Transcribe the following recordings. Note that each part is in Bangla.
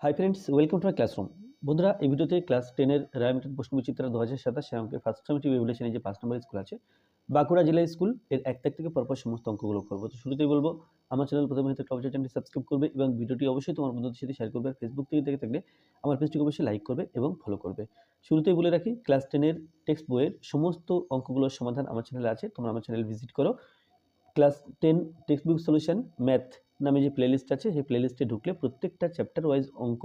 Hi friends, welcome to my classroom. বন্ধুরা, এই ভিডিওতে ক্লাস 10-এর রায়মার্টিন প্রশ্নবিচিত্রা 2027 অঙ্কের ফার্স্ট সামেটিভ ইভ্যালুয়েশনে যে 5 নম্বরের স্কুল আছে বাঁকুড়া জেলা স্কুল, এর 1 তারিখ থেকে পরপর সমস্ত অঙ্কগুলো করবো। তো শুরুতেই বলবো, আমার চ্যানেল প্রথমে হতে অবশ্যই চ্যানেলটি সাবস্ক্রাইব করবে এবং ভিডিওটি অবশ্যই তোমার বন্ধুদের সাথে শেয়ার করবে। ফেসবুক থেকে দেখে থাকলে আমার পেজটিকে অবশ্যই লাইক করবে এবং ফলো করবে। শুরুতেই বলে রাখি, ক্লাস 10-এর টেক্সট বইয়ের সমস্ত অঙ্কগুলোর সমাধান আমার চ্যানেলে আছে, তোমরা আমার চ্যানেল ভিজিট করো। Class 10 text book solution math নামে যে প্লেলিস্ট আছে, সেই প্লেলিস্টে ঢুকলে প্রত্যেকটা চ্যাপ্টার ওয়াইজ অঙ্ক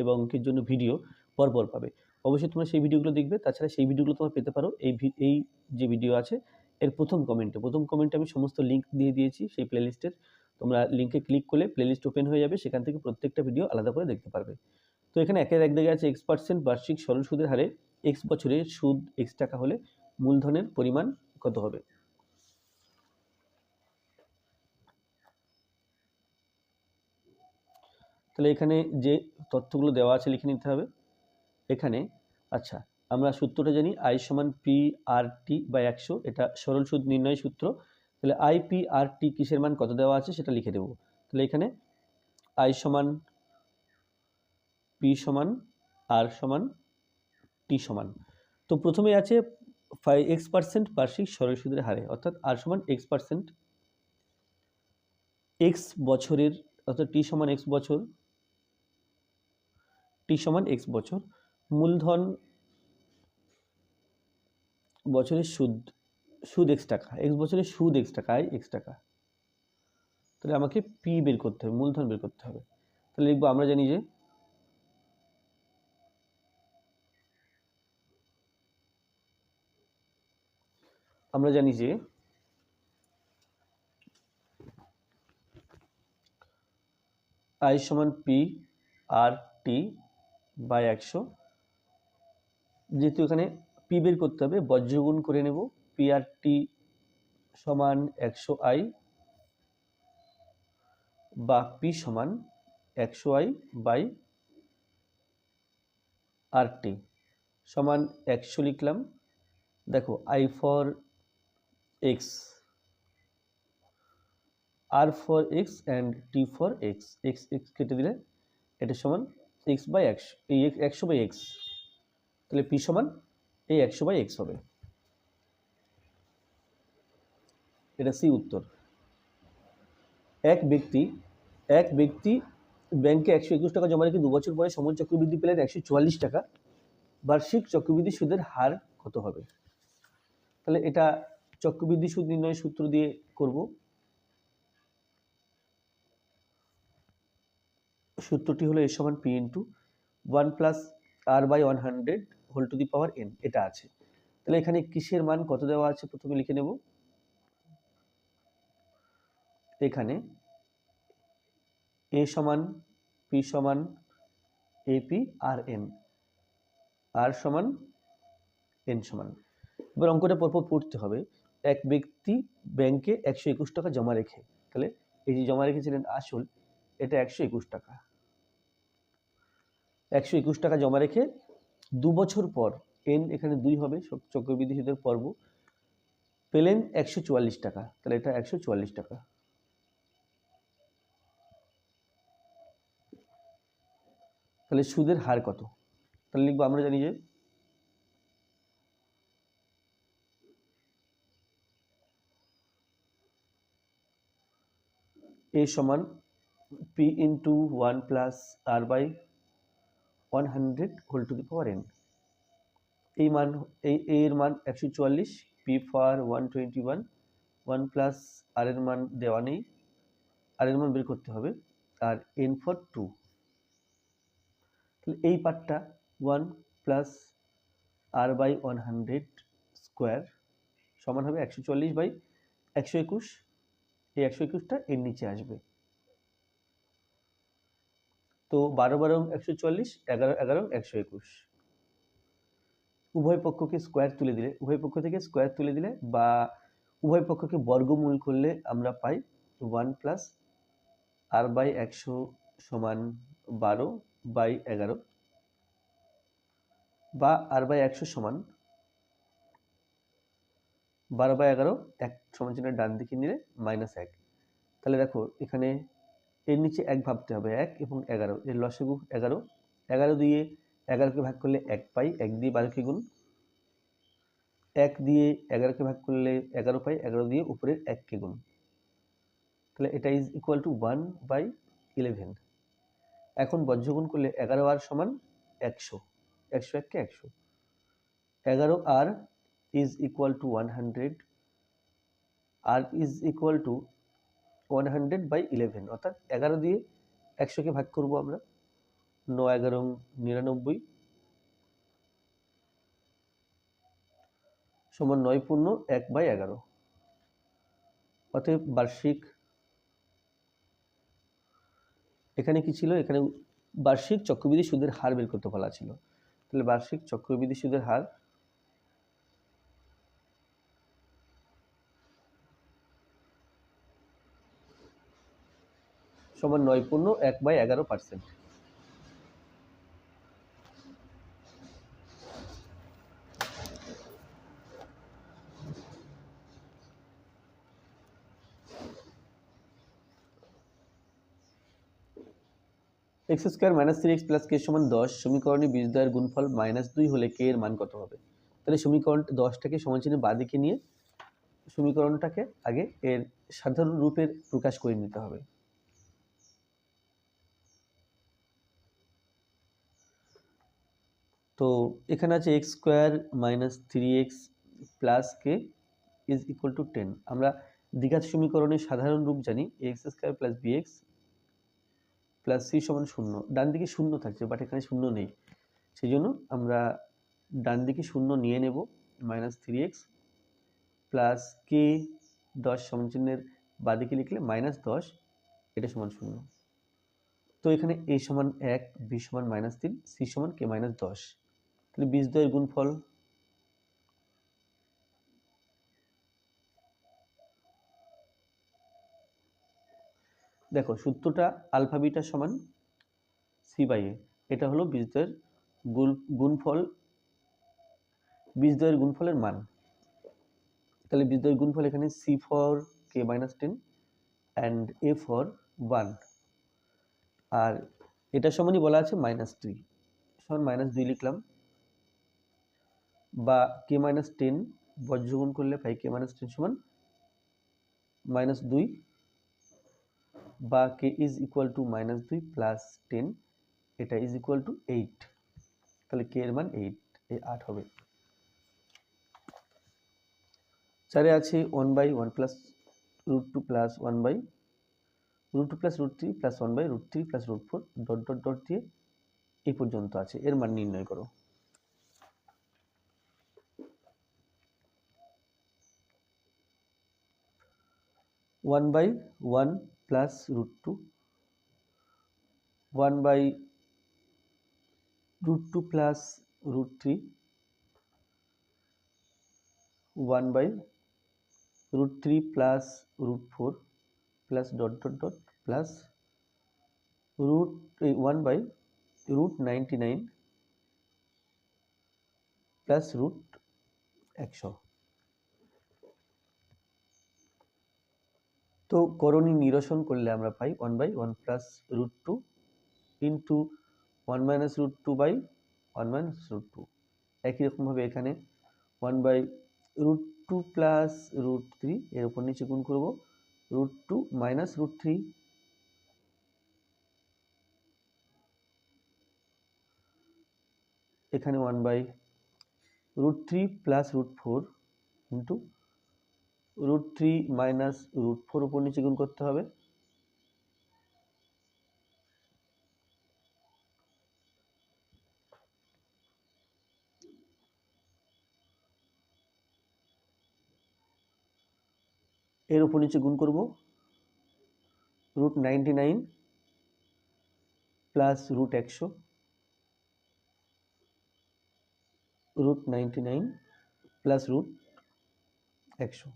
এবং অঙ্কের জন্য ভিডিও পরপর পাবে। অবশ্যই তোমরা সেই ভিডিওগুলো দেখবে। তাছাড়া সেই ভিডিওগুলো তোমরা পেতে পারো এই যে ভিডিও আছে এর প্রথম কমেন্টে আমি সমস্ত লিঙ্ক দিয়ে দিয়েছি সেই প্লেলিস্টের। তোমরা লিঙ্কে ক্লিক করলে প্লেলিস্ট ওপেন হয়ে যাবে, সেখান থেকে প্রত্যেকটা ভিডিও আলাদা করে দেখতে পারবে। তো এখানে একের এক জায়গায় আছে x% বার্ষিক সরল সুদের হারে এক্স বছরে সুদ এক্স টাকা হলে মূলধনের পরিমাণ কত হবে। তাহলে এখানে যে তথ্যগুলো দেওয়া আছে লিখে নিতে হবে এখানে। আচ্ছা, আমরা সূত্রটা জানি, আই সমান পি আর টি বাই 100, এটা সরল সুদ নির্ণয় সূত্র। তাহলে আই পি আর টি কিসের মান কত দেওয়া আছে সেটা লিখে দেবো। তাহলে এখানে আই সমান পি সমান আর সমান টি সমান, তো প্রথমে আছে x% বার্ষিক সরল সুদের হারে, অর্থাৎ আর সমান x%, এক্স বছরের, অর্থাৎ টি সমান এক্স বছর, টি সমান এক্স বছর, মূলধন বছরের সুদ এক্স টাকা, এক্স বছরের সুদ এক্স টাকা, আই এক্স টাকা। তাহলে আমাকে পি বের করতে হবে, মূলধন বের করতে হবে। তাহলে লিখবো, আমরা জানি যে আই সমান পি আর টি বাই 100, যেহেতু এখানে পি বের করতে হবে বজ্রগুণ করে নেব, পি আর টি সমান 100 আই বা পি সমান 100 আই বাই আর টি সমান 100 লিখলাম। দেখো, I for x, R for x and T for x, x x কেটে দিলে এটা সমান এক্স বাই 100, এই 100 বাই এক্স। তাহলে পি সমান এই 100 বাই এক্স হবে, এটা সি উত্তর। এক ব্যক্তি ব্যাংকে 121 টাকা জমা রেখে 2 বছর পরে সময় চক্রবৃদ্ধি পেলেন 144 টাকা, বার্ষিক চক্রবৃদ্ধি সুদের হার কত হবে। তাহলে এটা চক্রবৃদ্ধি সুদ নির্ণয় সূত্র দিয়ে করব। সূত্রটি হলো এ সমান P into 1 plus R by 100 whole to the power n, এটা আছে। তাহলে এখানে কিসের মান কত দেওয়া আছে প্রথমে লিখে নেব। এখানে এ সমান পি সমান এপি আর এন, আর সমান এন সমান। এবার অঙ্কটা পরপর পড়তে হবে। এক ব্যক্তি ব্যাংকে 121 টাকা জমা রেখে, তাহলে এই যে জমা রেখেছিলেন আসল, এটা 121 টাকা, 121 টাকা জমা রেখে 2 বছর পর, এন এখানে 2 হবে, চক্রবৃদ্ধি সুদের পর্ব, পেলেন 144 টাকা। তাহলে এটা 144 টাকা। তাহলে সুদের হার কত? তাহলে লিখবো, আমরা জানি যে এ সমান P into 1 plus R by 100 whole to the power n. এই মান, এর মান 144, পি ফর 121, 1 প্লাস আর এর মান দেওয়া নেই, আর এর মান বের করতে হবে, আর এন ফর 2। তাহলে এই পার্টটা 1 প্লাস আর বাই 100 স্কোয়ার সমান হবে 144 বাই 121, এই 121টা এর নিচে আসবে। তো 12 12 144, 11 11 121, উভয় পক্ষকে স্কোয়ার তুলে দিলে, উভয় পক্ষ থেকে স্কোয়ার তুলে দিলে বা উভয় পক্ষকে বর্গমূল করলে আমরা পাই 1 প্লাস আর বাই 100 সমান 12 বাই 11, বা আর বাই 100 সমান 12 বাই 11, এক সমান চিহ্ন ডান দিকে নিলে -1। তাহলে দেখো এখানে এর নিচে 1 ভাবতে হবে, 1 এবং 11 এর লসাগু 11, 11 দিয়ে 11কে ভাগ করলে 1 পাই, 1 দিয়ে 12কে গুণ, 1 দিয়ে 11কে ভাগ করলে 11 পাই, 11 দিয়ে উপরের 1কে গুণ, তাহলে এটা ইজ ইকুয়াল টু 1/11। এখন বজ্রগুণ করলে 11 আর সমান 100, 101কে 100, 11 আর ইজ ইকুয়াল টু 100, আর ইজ ইকুয়াল টু 100/11, অর্থাৎ 11 দিয়ে 100কে ভাগ করব আমরা, 9 11 99 সমান 9 পূর্ণ 1/11। অতএব বার্ষিক, এখানে কি ছিল, এখানে বার্ষিক চক্রবৃদ্ধি সুদের হার বের করতে বলা ছিল। তাহলে বার্ষিক চক্রবৃদ্ধি সুদের হার সমান 9 পূর্ণ 1/11%। X square minus 3x plus k সমান 10 সমীকরণে বীজদ্বয়ের গুণফল -2 হলে কে এর মান কত হবে? তাহলে সমীকরণ 10টাকে সমানচিহ্ন বাঁদিকে নিয়ে সমীকরণটাকে আগে এর সাধারণ রূপের প্রকাশ করে নিতে হবে। তো এখানে আছে x square minus 3x plus k is equal to 10। আমরা দ্বিঘাত সমীকরণের সাধারণ রূপ জানি, x square plus bx plus c সমান 0। ডান দিকে 0 থাকছে, বাট এখানে 0 নেই, সেই জন্য আমরা ডান দিকে 0 নিয়ে নেব। -3x প্লাস কে 10 সমানচিহ্নের বাঁদিকে লিখলে -10, এটা সমান 0। তো এখানে a সমান 1, b সমান -3, c সমান k -10। তাহলে বীজদ্বয়ের গুণফল দেখো, সূত্রটা আলফা বিটা সমান c/a, এটা হলো বীজদ্বয়ের গুণফল, বীজদ্বয়ের গুণফলের মান। তাহলে বীজদ্বয়ের গুণফল এখানে c for k -10 and a for 1, আর এটা সমানই বলা আছে -3 সমান -2 লিখলাম, বা k -10 বজ্রগুণ করলে পাই k -10 সমান -2, বা k is equal to -2 plus 10, এটা ইজ ইকুয়াল টু 8। তাহলে k এর মান 8, এই 8 হবে। 4 আছে 1/1 plus √2 plus 1/√2 plus √3 plus 1/√3 plus √4 dot dot dot দিয়ে এই পর্যন্ত আছে, এর মান নির্ণয় করো। One by one plus √2, 1/√2 plus √3, 1/√3 plus √4 plus dot dot dot plus √1/√99 plus √100। তো করণী নিরসন করলে আমরা পাই 1/1 প্লাস √2 ইন্টু 1 মাইনাস √2/1 মাইনাস √2। একই রকমভাবে এখানে 1/√2 প্লাস √3, এর উপর নিচে গুণ করব, √2 মাইনাস √3, এখানে 1/√3 প্লাস √4 ইন্টু √3 মাইনাস √4 উপর নিচে গুণ করতে হবে, এর উপর নিচে গুণ করব, √99 প্লাস √100, √99 প্লাস √100।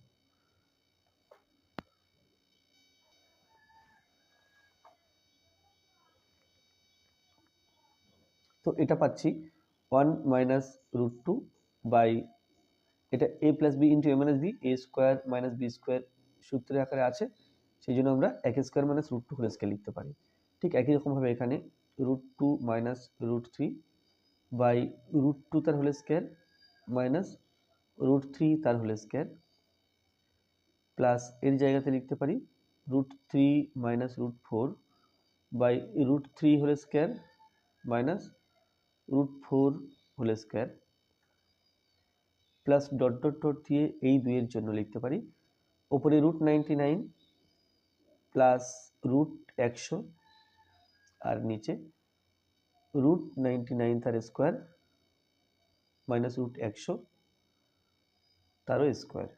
তো এটা পাচ্ছি 1 মাইনাস √2 বাই, এটা a plus b into a minus b, a square minus b square সূত্রের আকারে আছে, সেই জন্য আমরা এক স্কোয়ার মাইনাস √2 হোল স্কোয়ার লিখতে পারি। ঠিক একই রকমভাবে এখানে √2 মাইনাস √3 বাই √2 তার হোল স্কোয়ার মাইনাস √3 তার হোল স্কোয়ার প্লাস এর জায়গাতে লিখতে পারি √3 minus √4 by √3 whole square minus √4 whole square plus dot dot dot দিয়ে এই দুইয়ের জন্য লিখতে পারি ওপরে √99 প্লাস √100 আর নিচে √99 তার স্কোয়ার মাইনাস √100 তারও স্কোয়ার।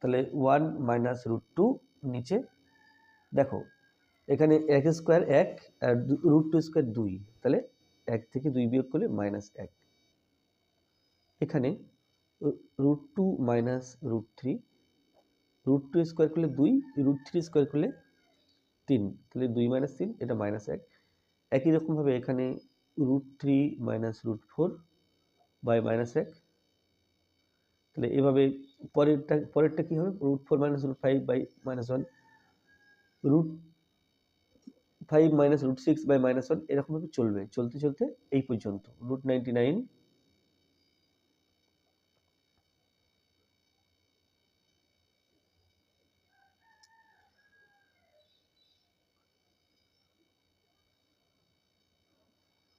তাহলে 1 মাইনাস √2 নিচে দেখো এখানে এক স্কোয়ার 1 আর √2 স্কোয়ার 2, তাহলে 1 থেকে 2 বিয়োগ করলে -1। এখানে √2 মাইনাস √3, √2 স্কোয়ার করলে 2, √3 স্কোয়ার করলে 3, তাহলে 2 - 3 এটা -1। একই রকমভাবে এখানে √3 মাইনাস √4 বাই -1, তাহলে এভাবে পরেরটা কি হবে √4 মাইনাস √5 বাই -1, √5 মাইনাস √6 বাই -1, এরকমভাবে চলবে চলতে চলতে এই পর্যন্ত √99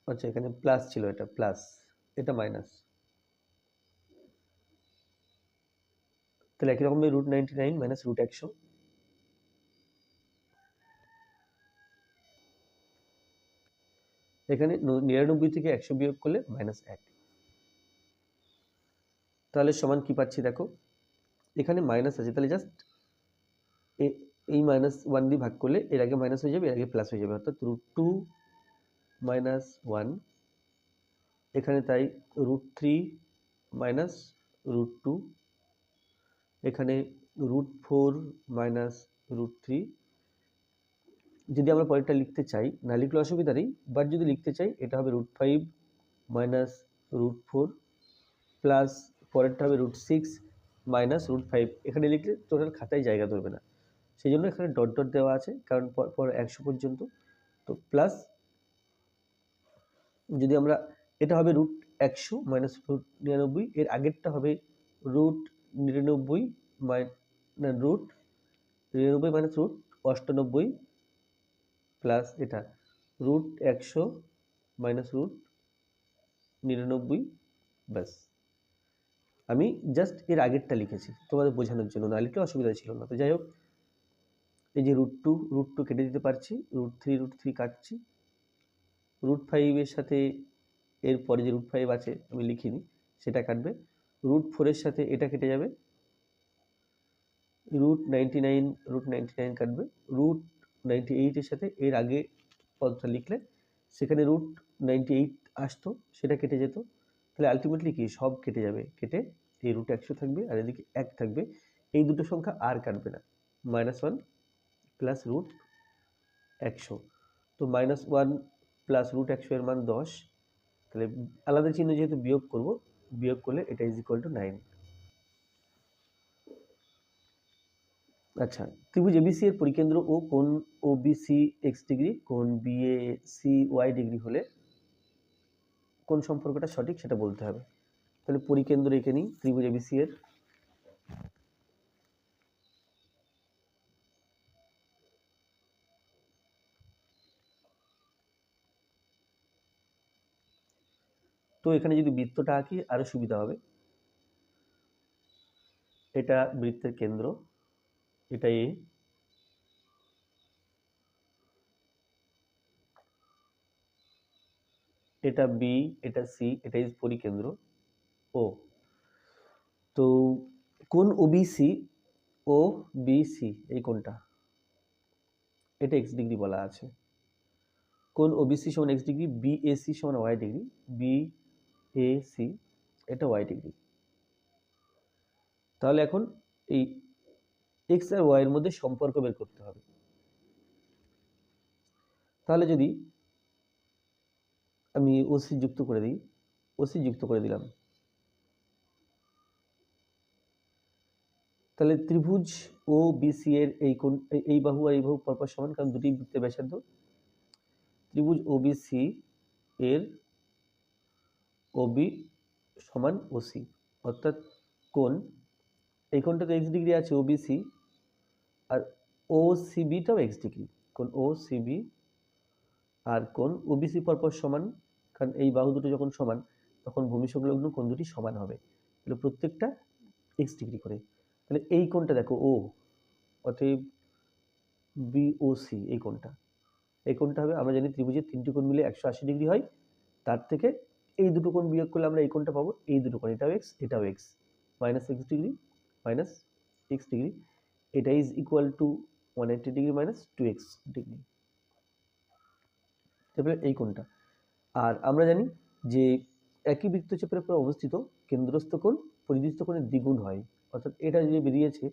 আচ্ছা এখানে প্লাস ছিল, এটা প্লাস এটা মাইনাস, তাহলে একই রকম √99 মাইনাস √100 এখানে 99 থেকে 100 বিয়োগ করলে -1, তাহলে সমান কি পাচ্ছি দেখো এখানে মাইনাস আছে, তাহলে জাস্ট এই -1 দিয়ে ভাগ করলে এর আগে মাইনাস হয়ে যাবে এর আগে প্লাস হয়ে যাবে, অর্থাৎ √2 মাইনাস 1 এখানে তাই √3 মাইনাস √2 এখানে √4 মাইনাস √3। যদি আমরা পরেরটা লিখতে চাই না লিখলে অসুবিধা নেই, বাট যদি লিখতে চাই এটা হবে √5 মাইনাস √4 প্লাস পরেরটা হবে √6 মাইনাস √5। এখানে লিখলে টোটাল খাতায় জায়গা ধরবে না, সেই জন্য এখানে ডট ডট দেওয়া আছে কারণ পর 100 পর্যন্ত। তো প্লাস যদি আমরা এটা হবে √100 মাইনাস √99, এর আগেরটা হবে √99 মাইনাস √98 প্লাস এটা √100 মাইনাস √99। ব্যাস আমি জাস্ট এর আগেরটা লিখেছি তোমাদের বোঝানোর জন্য, না লিখলে অসুবিধা ছিল না। তো যাই হোক এই যে √2 কেটে দিতে পারছি, √3 কাটছি, √5 এর সাথে এরপরে যে √5 আছে আমি লিখিনি সেটা কাটবে, √4 এর সাথে এটা কেটে যাবে, √99 কাটবে, √98 এর সাথে এর আগে পদটা লিখলে সেখানে √98 আসতো সেটা কেটে যেত, তাহলে আলটিমেটলি কি সব কেটে যাবে, কেটে এই √100 থাকবে আর এদিকে 1 থাকবে, এই দুটো সংখ্যা আর কাটবে না, -1 প্লাস √100। তো -1 প্লাস √100 এর মান 10, তাহলে আলাদা চিহ্ন যেহেতু বিয়োগ করব, বিয়োগ করলে এটা =9। আচ্ছা ত্রিভুজ এবিসি এর পরিকেন্দ্র ও কোণ ওবিসি x ডিগ্রি, কোণ বিএসি y ডিগ্রি হলে কোন সম্পর্কটা সঠিক সেটা বলতে হবে। তাহলে পরিকেন্দ্র এঁকে নিই ত্রিভুজ এবিসি এর, তো এখানে যদি বৃত্তটা আঁকি আরো সুবিধা হবে। এটা বৃত্তের কেন্দ্র, এটা এ, এটা বি, এটা সি, এটা ইজ পরিকেন্দ্র ও। তো কোণ ওবিসি ও বিসি এই কোণটা এটা x ডিগ্রি বলা আছে, কোণ ওবিসি সমান x ডিগ্রি, বিএসি সমান y ডিগ্রি, বিএসি এটা y ডিগ্রি। তাহলে এখন এই x আর y এর মধ্যে সম্পর্ক বের করতে হবে। তাহলে যদি আমি ওসি যুক্ত করে দিই, ওসি যুক্ত করে দিলাম, তাহলে ত্রিভুজ ও বিসি এর এই বাহু আর এই বাহু পরপর সমান, কারণ দুটি বৃত্তের ব্যাসার্ধ। ত্রিভুজ ওবিসি এর ওবি সমান ওসি, অর্থাৎ কোণ, এই কোণটা তো এক্স ডিগ্রি আছে ওবিসি, আর ও সিবিটাও এক্স ডিগ্রি, কোণ ও সিবি আর কোণ ওবিসি পরপর সমান, কারণ এই বাহু দুটো যখন সমান তখন ভূমি সংলগ্ন কোণ দুটি সমান হবে, তাহলে প্রত্যেকটা এক্স ডিগ্রি করে। তাহলে এই কোণটা দেখো ও, অতএব বিওসি, এই কোণটা হবে, আমরা জানি ত্রিভুজের তিনটি কোণ মিলে 180 ডিগ্রি হয়, তার থেকে এই দুটো কোণ বিয়োগ করলে আমরা এই কোণটা পাবো, এই দুটো কোণ, এটাও এক্স এটাও x, minus x degree minus x degree, এটা is equal to 180 degree minus 2x degree, তারপরে এই কোণটা। আর আমরা জানি যে একই বৃত্তচাপের উপর অবস্থিত কেন্দ্রস্থ কোণ পরিধিস্থ কোণের দ্বিগুণ হয়, অর্থাৎ এটা যে বেরিয়েছে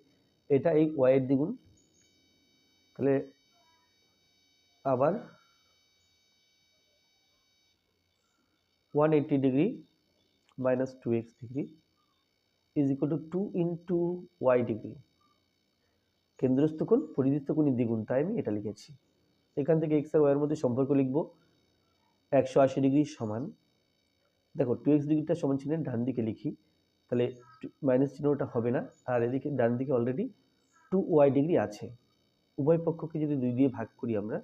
এটা এই y এর দ্বিগুণ, তাহলে আবার 180 degree minus 2x degree is equal to 2 into y degree, কেন্দ্রস্থ কোণ পরিধিস্থ কোণের দ্বিগুণ, তাই আমি এটা লিখেছি। এখান থেকে x আর y এর মধ্যে সম্পর্ক লিখব, 180 ডিগ্রি সমান, দেখো 2x ডিগ্রিটা সমান চিহ্নের ডান দিকে লিখি, তাহলে মাইনাস চিহ্নটা হবে না, আর এদিকে ডান দিকে অলরেডি 2y ডিগ্রি আছে, উভয় পক্ষকে যদি 2 দিয়ে ভাগ করি আমরা,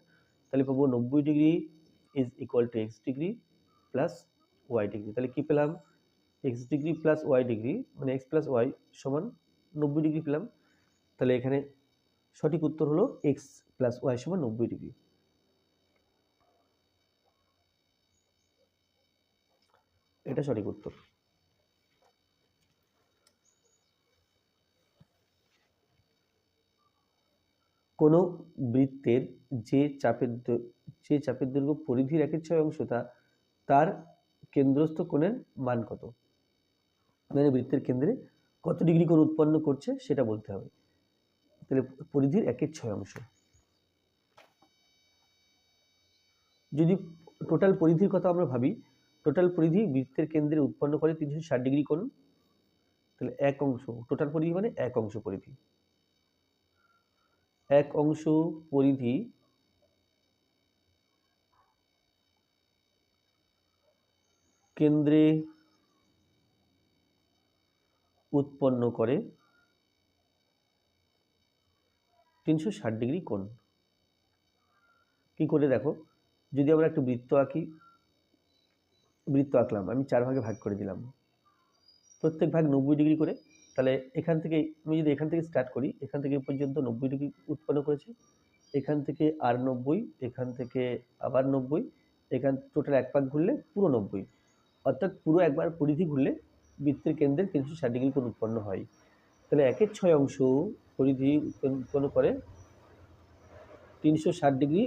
তাহলে পাবো 90 degree is equal to x degree plus y degree, তাহলে কি পেলাম, x degree plus y degree মানে এক্স প্লাস ওয়াই সমান 90 ডিগ্রি পেলাম, তাহলে এখানে সঠিক উত্তর হলো এক্স প্লাস ওয়াই সমান 90 ডিগ্রি। এটা সঠিক উত্তর। কোনো বৃত্তের যে চাপের দৈর্ঘ্য পরিধির 1/6 তার কেন্দ্রস্থ কোণের মান কত, মানে বৃত্তের কেন্দ্রে কত ডিগ্রি কোণ উৎপন্ন করছে সেটা বলতে হবে, তাহলে পরিধির 1/6। যদি টোটাল পরিধির কথা আমরা ভাবি, টোটাল পরিধি বৃত্তের কেন্দ্রে উৎপন্ন করে 360 ডিগ্রি কোণ, তাহলে এক অংশ, টোটাল পরিধি মানে এক অংশ পরিধি, এক অংশ পরিধি কেন্দ্রে উৎপন্ন করে 360 ডিগ্রি কোণ। কি করে দেখো, যদি আমরা একটা বৃত্ত আঁকলাম, আমি 4 ভাগে ভাগ করে দিলাম, প্রত্যেক ভাগ 90 ডিগ্রি করে, তাহলে এখান থেকে আমি যদি এখান থেকে স্টার্ট করি, এখান থেকে পর্যন্ত 90 ডিগ্রি উৎপন্ন করেছে, এখান থেকে আর 90, এখান থেকে আবার 90, এখান টোটাল এক পাক ঘুরলে পুরো 90, অর্থাৎ পুরো একবার পরিধি ঘুরলে বৃত্তের কেন্দ্রে 360 ডিগ্রি কোণ উৎপন্ন হয়, তাহলে 1/6 অংশ পরিধি উৎপন্ন করে 360 ডিগ্রি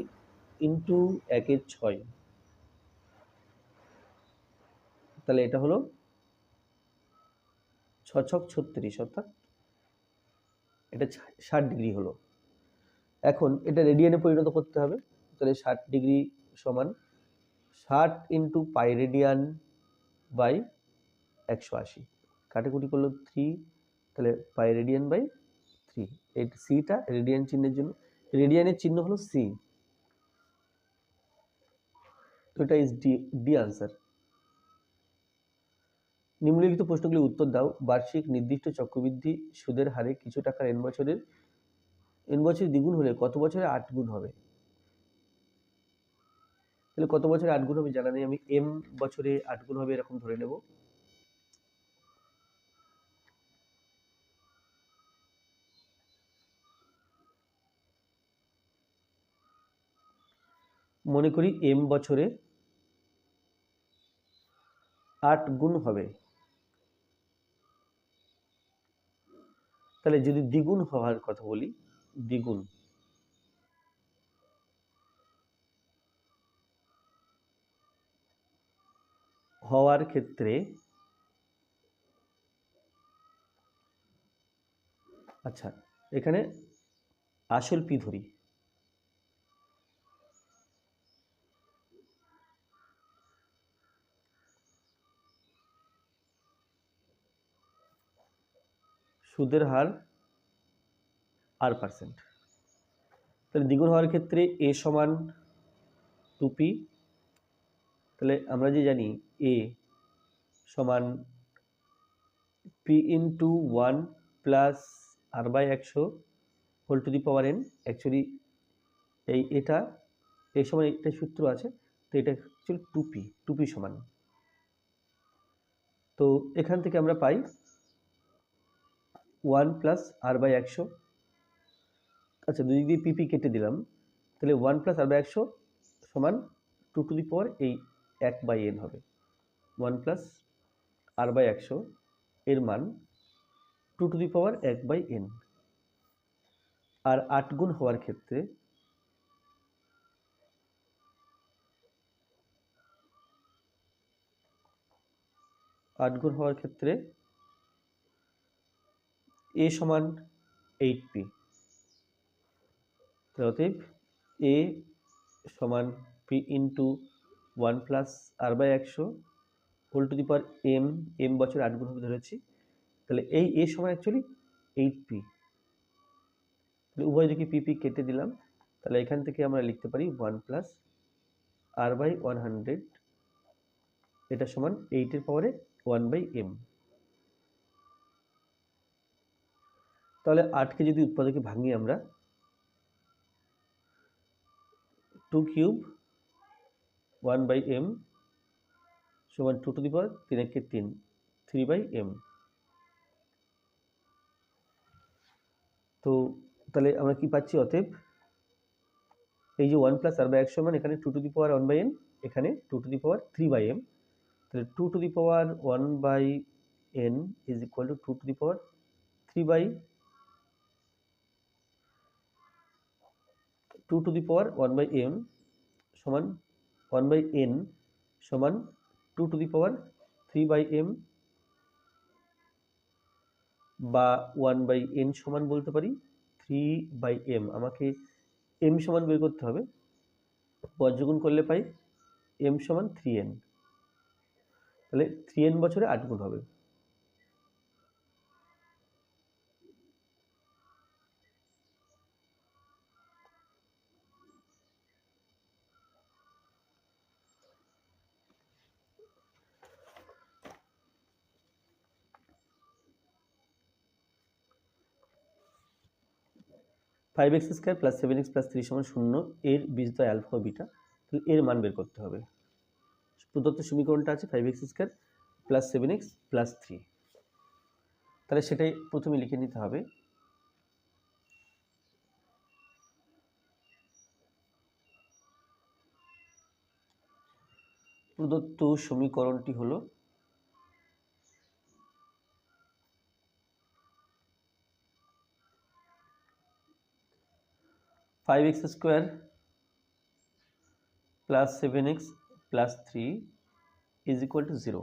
ইন্টু 1/6, তাহলে এটা হলো 6 ছক 36, অর্থাৎ এটা 60 ডিগ্রি হলো। এখন এটা রেডিয়ানে পরিণত করতে হবে, তাহলে 60 ডিগ্রি সমান 60 ইন্টু পাই রেডিয়ান বাই 180, কাটাকুটি করলো 3, তাহলে পাই রেডিয়ান বাই 3, এই সিটা রেডিয়ান চিহ্নের জন্য, রেডিয়ানের চিহ্ন হলো সি, তো এটা ইজ ডি আনসার। নিম্নলিখিত প্রশ্নগুলির উত্তর দাও, বার্ষিক নির্দিষ্ট চক্রবৃদ্ধি সুদের হারে কিছু টাকার n বছরে দ্বিগুণ হলে কত বছরে 8 গুণ হবে, তাহলে কত বছরে 8 গুণ হবে জানা নেই, আমি m বছরে 8 গুণ হবে এরকম ধরে নেব। মনে করি m বছরে 8 গুণ হবে, তাহলে যদি দ্বিগুণ হওয়ার কথা বলি, দ্বিগুণ হওয়ার ক্ষেত্রে, আচ্ছা এখানে আসল পি ধরি, সুদের হার r%। তাহলে দ্বিগুণ হওয়ার ক্ষেত্রে a সমান 2p। তাহলে আমরা যে জানি a সমান p into 1 plus r/100 whole to the power n। Actually এটা এই সমান একটা সূত্র আছে, তো এটা অ্যাকচুয়ালি 2p সমান। তো এখান থেকে আমরা পাই 1 প্লাস r/100। আচ্ছা, দুই দিক দিয়ে পিপি কেটে দিলাম, তাহলে 1 প্লাস r/100 সমান 2 টু দি পাওয়ার এই 1/n হবে। 1 প্লাস r/100 এর মান 2 টু দি পাওয়ার 1/n। আর 8 গুণ হওয়ার ক্ষেত্রে a সমান 8p। অতএব a সমান p into 1 plus r/100 whole to the power m বছর 8 গুণ হবে ধরেছি। তাহলে এই a সমান অ্যাকচুয়ালি 8p। তাহলে উভয় দিকে পিপি কেটে দিলাম, তাহলে এখান থেকে আমরা লিখতে পারি 1 প্লাস r/100 এটা সমান 8 এর পাওয়ারে 1/m। তাহলে 8কে যদি উৎপাদকে ভাঙি আমরা, 2 কিউব 1/m সমান 2 টু দি পাওয়ার 3 একে 3 3/m। তো তাহলে আমরা কি পাচ্ছি? অতএব এই যে 1 প্লাস r/100 সমান এখানে 2 টু দি পাওয়ার 1/n, এখানে 2 টু দি পাওয়ার 3/m। তাহলে 2 two the power 1/n is equal to 2 two the power 2 two the power 1/m সমান 1/n সমান 2 টু দি পাওয়ার 3/m বা 1/n সমান বলতে পারি 3/m। আমাকে m সমান বের করতে হবে, বজ্রগুণ করলে পাই m সমান 3n। তাহলে 3n বছরে 8 গুণ হবে। Five x square plus 7x plus 3 সমান 0 এর বীজদ্বয় আলফা ও বিটা। তাহলে এর মান বের করতে হবে। প্রদত্ত সমীকরণটা আছে 5x square plus 7x plus 3। তাহলে সেটাই প্রথমে লিখে নিতে হবে। প্রদত্ত সমীকরণটি হলো 5x square plus 7x plus 3 is equal to 0।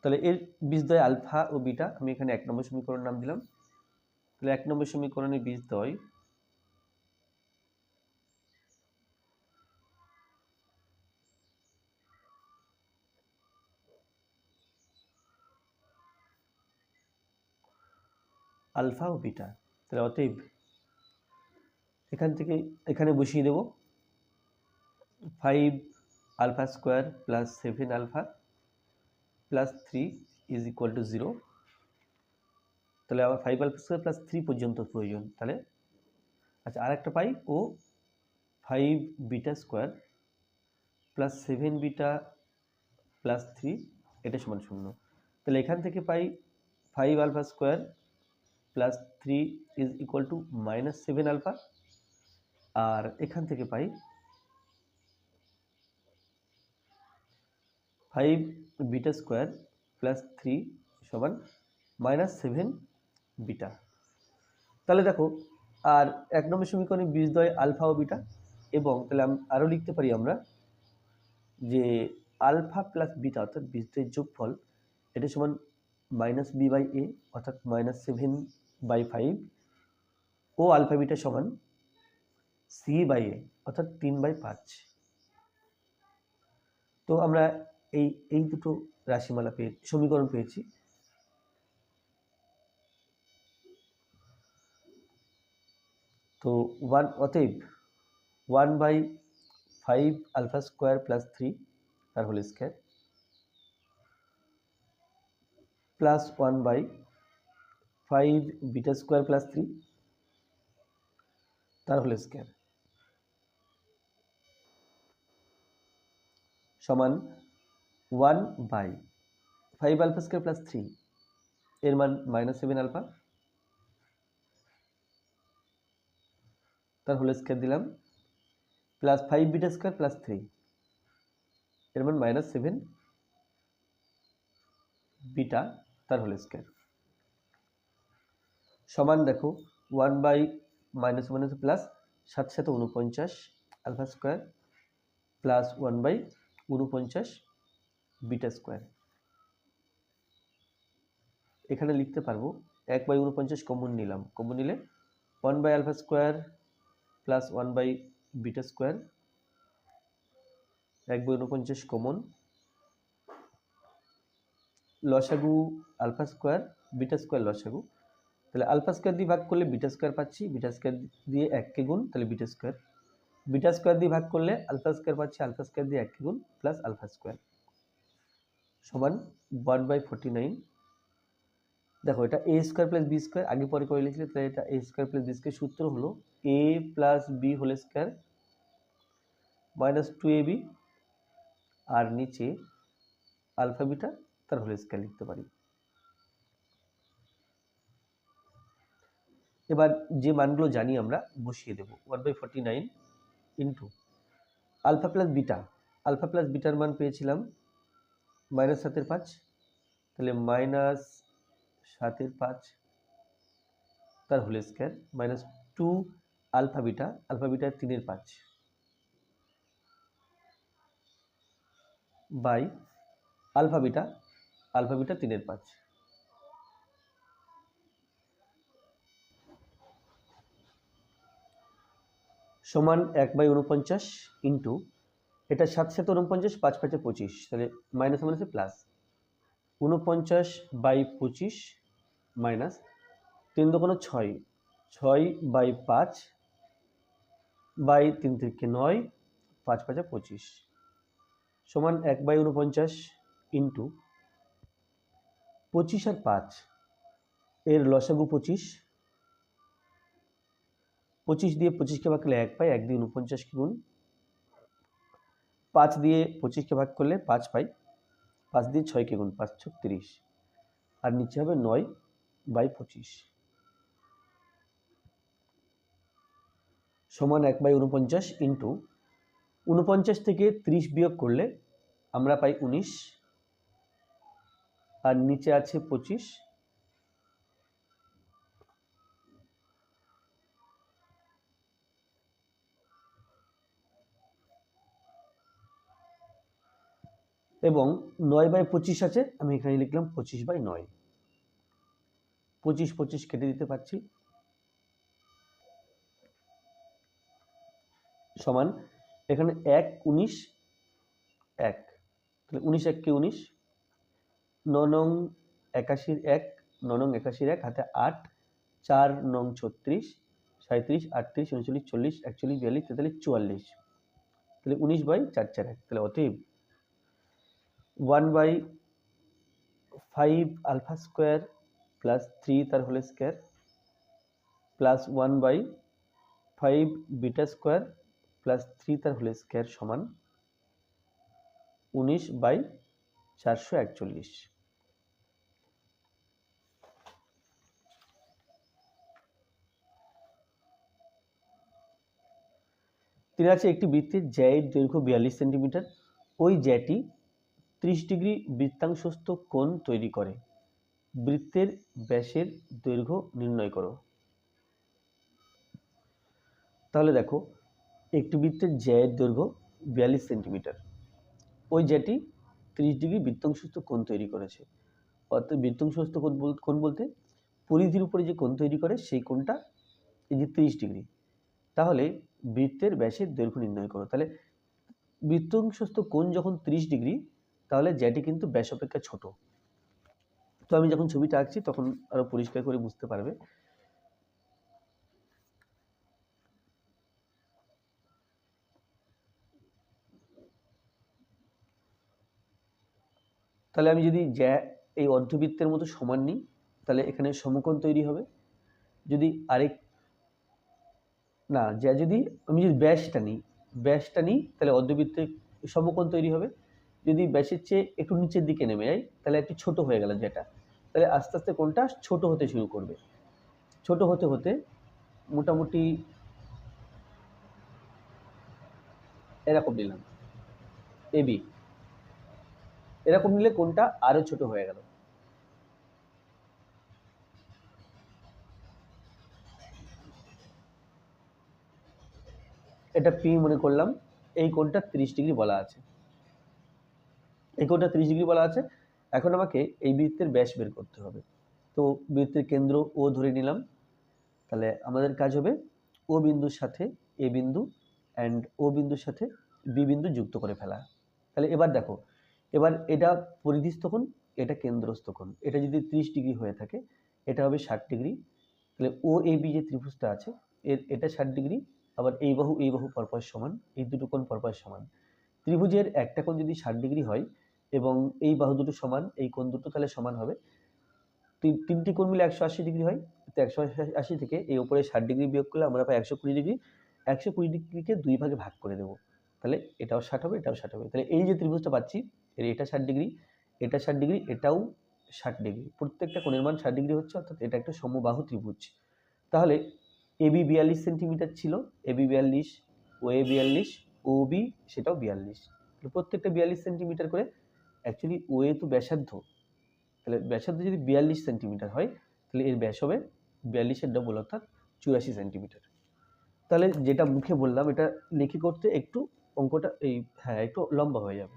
তাহলে এর বীজদ্বয় আলফা ও বিটা আমি এখানে 1 নম্বর সমীকরণ নাম দিলাম। তাহলে 1 নম্বর সমীকরণের বীজদ্বয় আলফা ও বিটা। তাহলে অতএব এখান থেকে এখানে বসিয়ে দেব 5 alpha square plus 7 alpha plus 3 is equal to 0। তাহলে আবার 5 আলফা স্কোয়ার প্লাস 3 পর্যন্ত প্রয়োজন। তাহলে আচ্ছা, আর একটা পাই ও 5 beta square plus 7 beta plus 3 এটা সমান 0। তাহলে এখান থেকে পাই 5 alpha square plus 3 is equal to minus 7 alpha. আর এখান থেকে পাই 5 বিটা স্কোয়ার প্লাস 3 সমান মাইনাস 7 বিটা। তাহলে দেখো, আর 1 নম্বর সমীকরণে বীজদ্বয় আলফা ও বিটা, এবং তাহলে আরও লিখতে পারি আমরা যে আলফা প্লাস বিটা অর্থাৎ বীজদ্বয়ের যোগফল এটা সমান মাইনাস বি বাই এ অর্থাৎ মাইনাস 7/5 ও আলফা বিটা সমান সি বাই এ অর্থাৎ 3/5। তো আমরা এই দুটো রাশিমালা সমীকরণ পেয়েছি। তো অতএব 1/5 আলফা স্কোয়ার প্লাস 3 তার whole square plus 1/5 beta square plus 3 তার হোল স্কোয়ার সমান 1/5 আলফা স্কোয়ার প্লাস 3 এর মান -7 আলফা তার হোল স্কোয়ার দিলাম প্লাস 5 বিটা স্কোয়ার প্লাস 3 এর মান -7 বিটা তার হোল স্কোয়ার সমান দেখো 1/-1 plus 7 7 49 alpha square plus 1/49 beta square এখানে লিখতে পারবো 1/49 কমন নিলাম, কমন নিলে 1/আলফা স্কোয়ার প্লাস 1/বিটা স্কোয়ার 1/49 কমন লসাগু আলফা স্কোয়ার বিটা স্কোয়ার লসাগু, তাহলে আলফা স্কোয়ার দিয়ে ভাগ করলে বিটা স্কোয়ার পাচ্ছি, বিটা স্কোয়ার দিয়ে 1কে গুণ তাহলে বিটা স্কোয়ার দিয়ে ভাগ করলে আলফা স্কোয়ার পাচ্ছি, আলফা স্কোয়ার দিয়ে 1কে গুণ প্লাস আলফা স্কোয়ার সমান 1/49। দেখো এটা a square plus b square আগে পরে করে লিখলে, তাহলে এটা a square plus b square সূত্র হলো a plus b whole square -2ab আর নিচে আলফা বিটা তার হোল স্কোয়ার লিখতে পারি। এবার যে মানগুলো জানি আমরা বসিয়ে দেব 1/49 ইন্টু আলফা প্লাস বিটার মান পেয়েছিলাম -7/5 তাহলে -7/5 তার whole square -2 alpha beta 3/5 by alpha beta 3/5 সমান 1/49 ইন্টু এটা 7 7 49 5 5 25 তাহলে মাইনাস মাইনাসে প্লাস 49/25 মাইনাস 3 2 6 6/5 বাই 3 থেকে 9 5 5 25 সমান 1/49 ইন্টু 25 আর 5 এর লসাগু 25 দিয়ে 25কে ভাগ করলে 1 পাই, 1 দিয়ে 49কে গুণ 5 দিয়ে 25কে ভাগ করলে 5 পাই, 5 দিয়ে 6কে গুণ 5 6 30 আর নিচে হবে 9/25 সমান 1/49 ইন্টু 49 থেকে 30 বিয়োগ করলে আমরা পাই 19 আর নিচে আছে 25 এবং 9/25 আছে, আমি এখানে লিখলাম 25/9 25 25 কেটে দিতে পারছি সমান এখানে 1 19 1 তাহলে 19 1 কে 19 9 নং 81 1 9 নং 81 1 হাতে 8 4 নং 36 37 38 39 40 41 42 43 44 তাহলে 19/4 4 1 তাহলে অতএব 1/5 আলফা স্কোয়ার প্লাস 3 তার whole square plus 1/5 beta square plus 3 তার হোল স্কোয়ার সমান 19/441। তিনি আছে একটি বৃত্তের জ্যায়ের দৈর্ঘ্য 42 সেন্টিমিটার, ওই জ্যাটি 30 ডিগ্রি বৃত্তাংশস্থ কোণ তৈরি করে, বৃত্তের ব্যাসের দৈর্ঘ্য নির্ণয় করো। তাহলে দেখো একটি বৃত্তের জ্যায়ের দৈর্ঘ্য 42 সেন্টিমিটার, ওই জ্যাটি 30 ডিগ্রি বৃত্তাংশস্থ কোণ তৈরি করেছে, অর্থাৎ বৃত্তাংশস্থ কোণ বলতে পরিধির উপরে যে কোণ তৈরি করে সেই কোণটা এই যে 30 ডিগ্রি, তাহলে বৃত্তের ব্যাসের দৈর্ঘ্য নির্ণয় করো। তাহলে বৃত্তাংশস্থ কোণ যখন 30 ডিগ্রি তাহলে জ্যাটি কিন্তু ব্যাস অপেক্ষা ছোট। তো আমি যখন ছবিটা আঁকছি তখন আরো পরিষ্কার করে বুঝতে পারবে। তাহলে আমি যদি জ্যা এই অর্ধবৃত্তের মতো সমান নিই তাহলে এখানে সমকোণ তৈরি হবে। যদি আরেক না জ্যা যদি আমি যদি ব্যাসটা নিই তাহলে অর্ধবৃত্তে সমকোণ তৈরি হবে। যদি ব্যাসের চেয়ে একটু নিচের দিকে নেমে যাই তাহলে একটু ছোট হয়ে গেল যেটা, তাহলে আস্তে আস্তে কোণটা ছোট হতে শুরু করবে। ছোট হতে হতে মোটামুটি এরকম নিলাম এবি, এরকম নিলে কোণটা আরো ছোট হয়ে গেল। এটা পি মনে করলাম, এই কোণটা 30 ডিগ্রি বলা আছে, এই কোণটা 30 ডিগ্রি বলা আছে। এখন আমাকে এই বৃত্তের ব্যাস বের করতে হবে। তো বৃত্তের কেন্দ্র ও ধরে নিলাম, তাহলে আমাদের কাজ হবে ও বিন্দুর সাথে এ বিন্দু অ্যান্ড ও বিন্দুর সাথে বি বিন্দু যুক্ত করে ফেলা। তাহলে এবার দেখো, এবার এটা পরিধিস্থ কোণ, এটা কেন্দ্রস্থ কোণ। এটা যদি 30 ডিগ্রি হয়ে থাকে এটা হবে 60 ডিগ্রি। তাহলে ও এ বি যে ত্রিভুজটা আছে এটা 60 ডিগ্রি, আবার এই বাহু পরপর সমান, এই দুটো কোণ পরপর সমান। ত্রিভুজের একটা কোণ যদি 60 ডিগ্রি হয় এবং এই বাহু দুটো সমান, এই কোণ দুটো তাহলে সমান হবে। তিনটি কোণ মিলে 180 ডিগ্রি হয়। তো 180 থেকে এই উপরে 60 ডিগ্রি বিয়োগ করলে আমরা পাই 120 ডিগ্রি। 120 ডিগ্রিকে দুই ভাগে ভাগ করে দেবো, তাহলে এটাও 60 হবে, এটাও 60 হবে। তাহলে এই যে ত্রিভুজটা পাচ্ছি এটা 60 ডিগ্রি, এটা 60 ডিগ্রি, এটাও 60 ডিগ্রি। প্রত্যেকটা কোণের মান 60 ডিগ্রি হচ্ছে, অর্থাৎ এটা একটা সমবাহু ত্রিভুজ। তাহলে এবি 42 সেন্টিমিটার ছিল, এবি 42, ও এ 42, ও বি সেটাও 42, প্রত্যেকটা 42 সেন্টিমিটার করে। অ্যাকচুয়ালি ও এ তো ব্যাসার্ধ, তাহলে ব্যাসার্ধ যদি 42 সেন্টিমিটার হয় তাহলে এর ব্যাস হবে 42-এর ডবল অর্থাৎ 84 সেন্টিমিটার। তাহলে যেটা মুখে বললাম এটা লিখে করতে একটু অঙ্কটা একটু লম্বা হয়ে যাবে।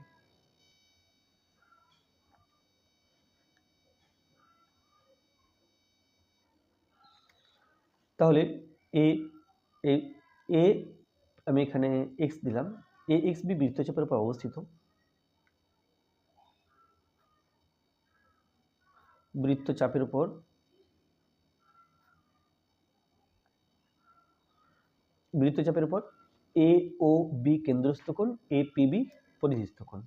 তাহলে এ এ এ আমি এখানে এক্স দিলাম, এ এক্স বি বৃত্তচাপের উপর অবস্থিত। বৃত্তচাপের উপর এ ও বি কেন্দ্রস্থ কোণ, এ পি বি পরিধিস্থ কোণ।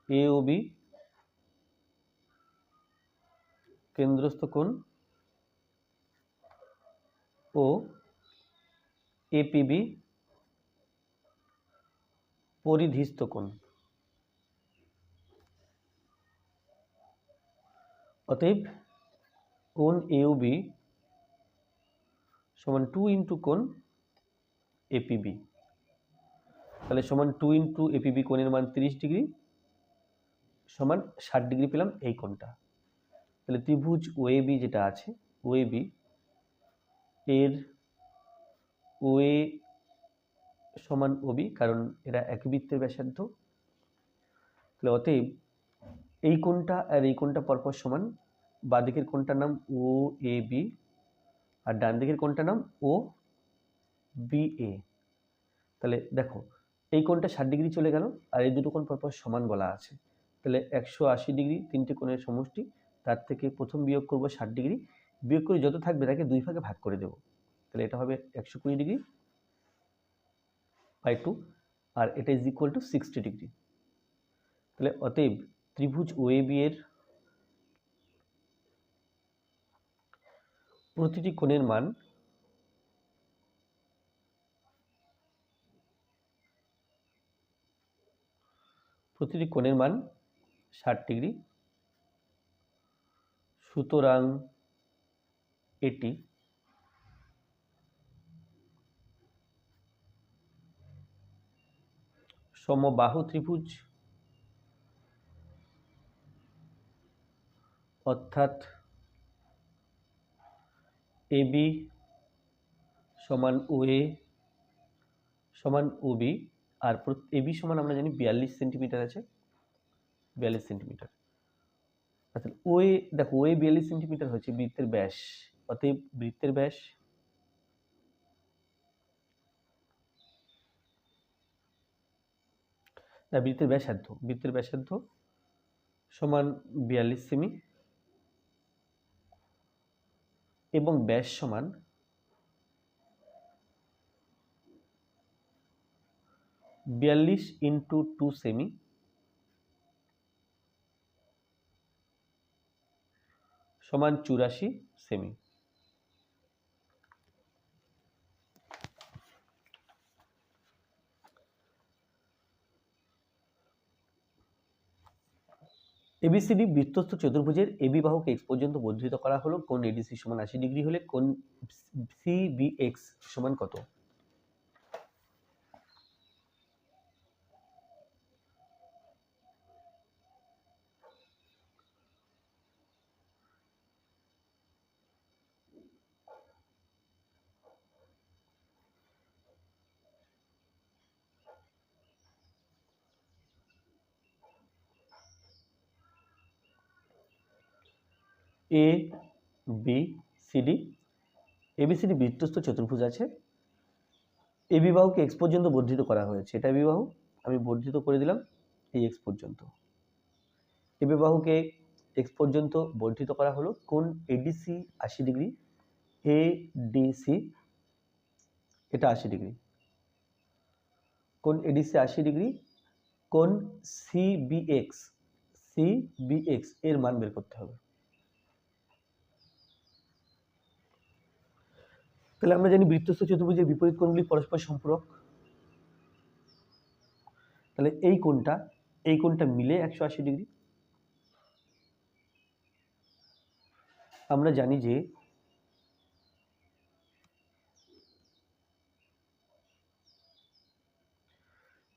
এ ও বি কেন্দ্রস্থ কোণ ও এ পি বি পরিধিস্থ কোণ। অতএব কোণ এ ও বি সমান 2 ইন্টু কোণ এপিবি, তাহলে সমান 2 ইন্টু এপিবি, কোণের মান 30 ডিগ্রি, সমান 60 ডিগ্রি পেলাম এই কোণটা। তাহলে ত্রিভুজ ও এ বি যেটা আছে, ও এ বি এর ও এ সমান ও বি, কারণ এরা একই বৃত্তের ব্যাসার্ধ। তাহলে অতএব এই কোণটা আর এই কোণটা পরপর সমান। বাঁদিকের কোণটার নাম ও এ বি আর ডান দিকের কোণটার নাম ও বি এ। তাহলে দেখো এই কোণটা 60 ডিগ্রি চলে গেল আর এই দুটো কোণ পরপর সমান বলা আছে। তাহলে 180 ডিগ্রি তিনটে কোণের সমষ্টি, তার থেকে প্রথম বিয়োগ করব 60 ডিগ্রি, বিয়োগ করে যত থাকবে তাকে দুই ভাগে ভাগ করে দেব। তাহলে এটা হবে 120 ডিগ্রি বাই 2, আর এটা ইজ ইকুয়াল টু 60 ডিগ্রি। তাহলে অতএব ত্রিভুজ ও এ বি এর প্রতিটি কোণের মান প্রতিটি কোণের মান 60 ডিগ্রি। সুতরাং এটি সমবাহু ত্রিভুজ, অর্থাৎ এবি সমান ও এ সমান ও বি, আর এবি সমান আমরা জানি 42 সেন্টিমিটার আছে, 42 সেন্টিমিটার। আচ্ছা ও এ দেখো, ও এ 42 সেন্টিমিটার হচ্ছে বৃত্তের ব্যাস, অতএব বৃত্তের ব্যাস বৃত্তের ব্যাসার্ধ সমান 42 সেমি এবং ব্যাস সমান 42 ইন্টু 2 সেমি সমান 84 সেমি। এবিসিডি বৃত্তস্থ চতুর্ভুজের এবি বাহুকে এক্স পর্যন্ত বর্ধিত করা হলো কোণ এডিসি সমান 80 ডিগ্রি হলে কোণ সিবিএক্স সমান কত? এ বি সিডি, এবিসিডি বৃত্তস্থ চতুর্ভুজ আছে, এবি বাহুকে এক্স পর্যন্ত বর্ধিত করা হয়েছে, এটা এবি বাহু, আমি বর্ধিত করে দিলাম এই এক্স পর্যন্ত। এবি বাহুকে এক্স পর্যন্ত বর্ধিত করা হলো কোণ এডিসি 80 ডিগ্রি, এডিসি এটা 80 ডিগ্রি, কোণ এডিসি 80 ডিগ্রি, কোণ সিবিএক্স এর মান বের করতে হবে। তাহলে আমরা জানি বৃত্তস্থ চতুর্ভুজের বিপরীত কোণগুলি পরস্পর সম্পূরক। তাহলে এই কোণটা মিলে 180 ডিগ্রি। আমরা জানি যে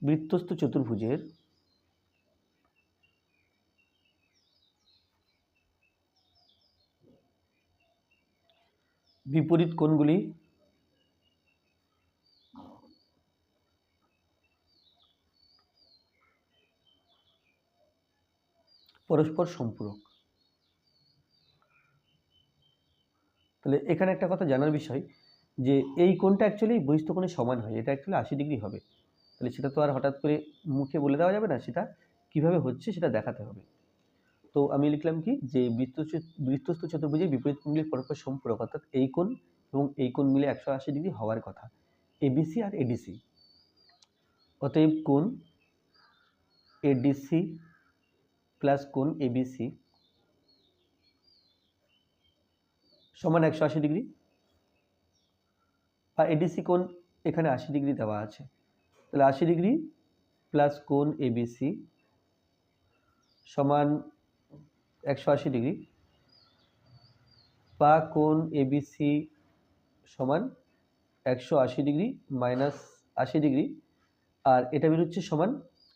বৃত্তস্থ চতুর্ভুজের বিপরীত কোণগুলি পরস্পর সম্পূরক। তাহলে এখানে একটা কথা জানার বিষয় যে এই কোণটা অ্যাকচুয়ালি বহিস্থ কোণের সমান হয়, এটা অ্যাকচুয়ালি 80 ডিগ্রি হবে। তাহলে সেটা তো আর হঠাৎ করে মুখে বলে দেওয়া যাবে না, সেটা কিভাবে হচ্ছে সেটা দেখাতে হবে। তো আমি লিখলাম কি যে বৃত্তস্থ চতুর্ভুজের বিপরীত কোণগুলি পরস্পর সম্পূরক, অর্থাৎ এই কোণ এবং এই কোণ মিলে 180 ডিগ্রি হওয়ার কথা, এবিসি আর এডিসি। অতএব কোণ এডিসি প্লাস কোণ এবিসি সমান 180 ডিগ্রি, বা এডিসি কোণ এখানে 80 ডিগ্রি দেওয়া আছে, তাহলে 80 ডিগ্রি প্লাস কোণ এবিসি সমান 180 ডিগ্রি, বা কোণ এবিসি সমান 180 ডিগ্রি মাইনাস 80 ডিগ্রি, আর এটা বেরোচ্ছে সমান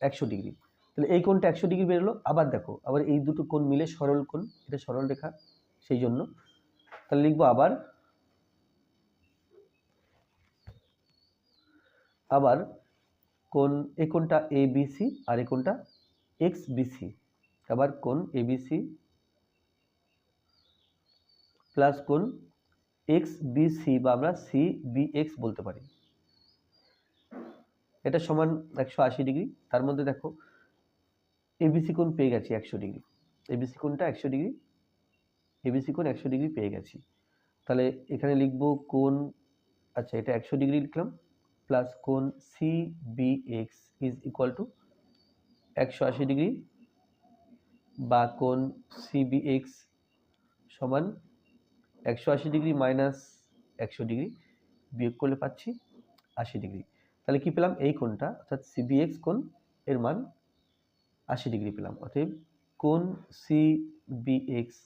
100 ডিগ্রি। তাহলে এই কোণটা 100 ডিগ্রি বেরোলো। আবার দেখো, আবার এই দুটো কোণ মিলে সরল কোণ, এটা সরল রেখা, সেই জন্য তাহলে লিখবো আবার কোণ, এই কোণটা এবিসি আর এই কোণটা এক্সবিসি, আবার কোণ এবিসি প্লাস কোণ এক্সবিসি বা আমরা সিবিএক্স বলতে পারি, এটা সমান 180 ডিগ্রি। তার মধ্যে দেখো এবিসি কোণ পেয়ে গেছি 100 ডিগ্রি, এবিসি কোণটা 100 ডিগ্রি, এবিসি কোণ 100 ডিগ্রি পেয়ে গেছি। তাহলে এখানে লিখবো কোণ, আচ্ছা এটা 100 ডিগ্রি লিখলাম, প্লাস কোণ CBX is equal to 180 degree, বা কোণ সিবিএক্স সমান 180 ডিগ্রি মাইনাস 100 ডিগ্রি, বিয়োগ করলে পাচ্ছি 80 ডিগ্রি। তাহলে কি পেলাম, এই কোণটা অর্থাৎ সিবিএক্স কোণ এর মান 80 ডিগ্রি পেলাম। অতএব কোণ সিবিএক্স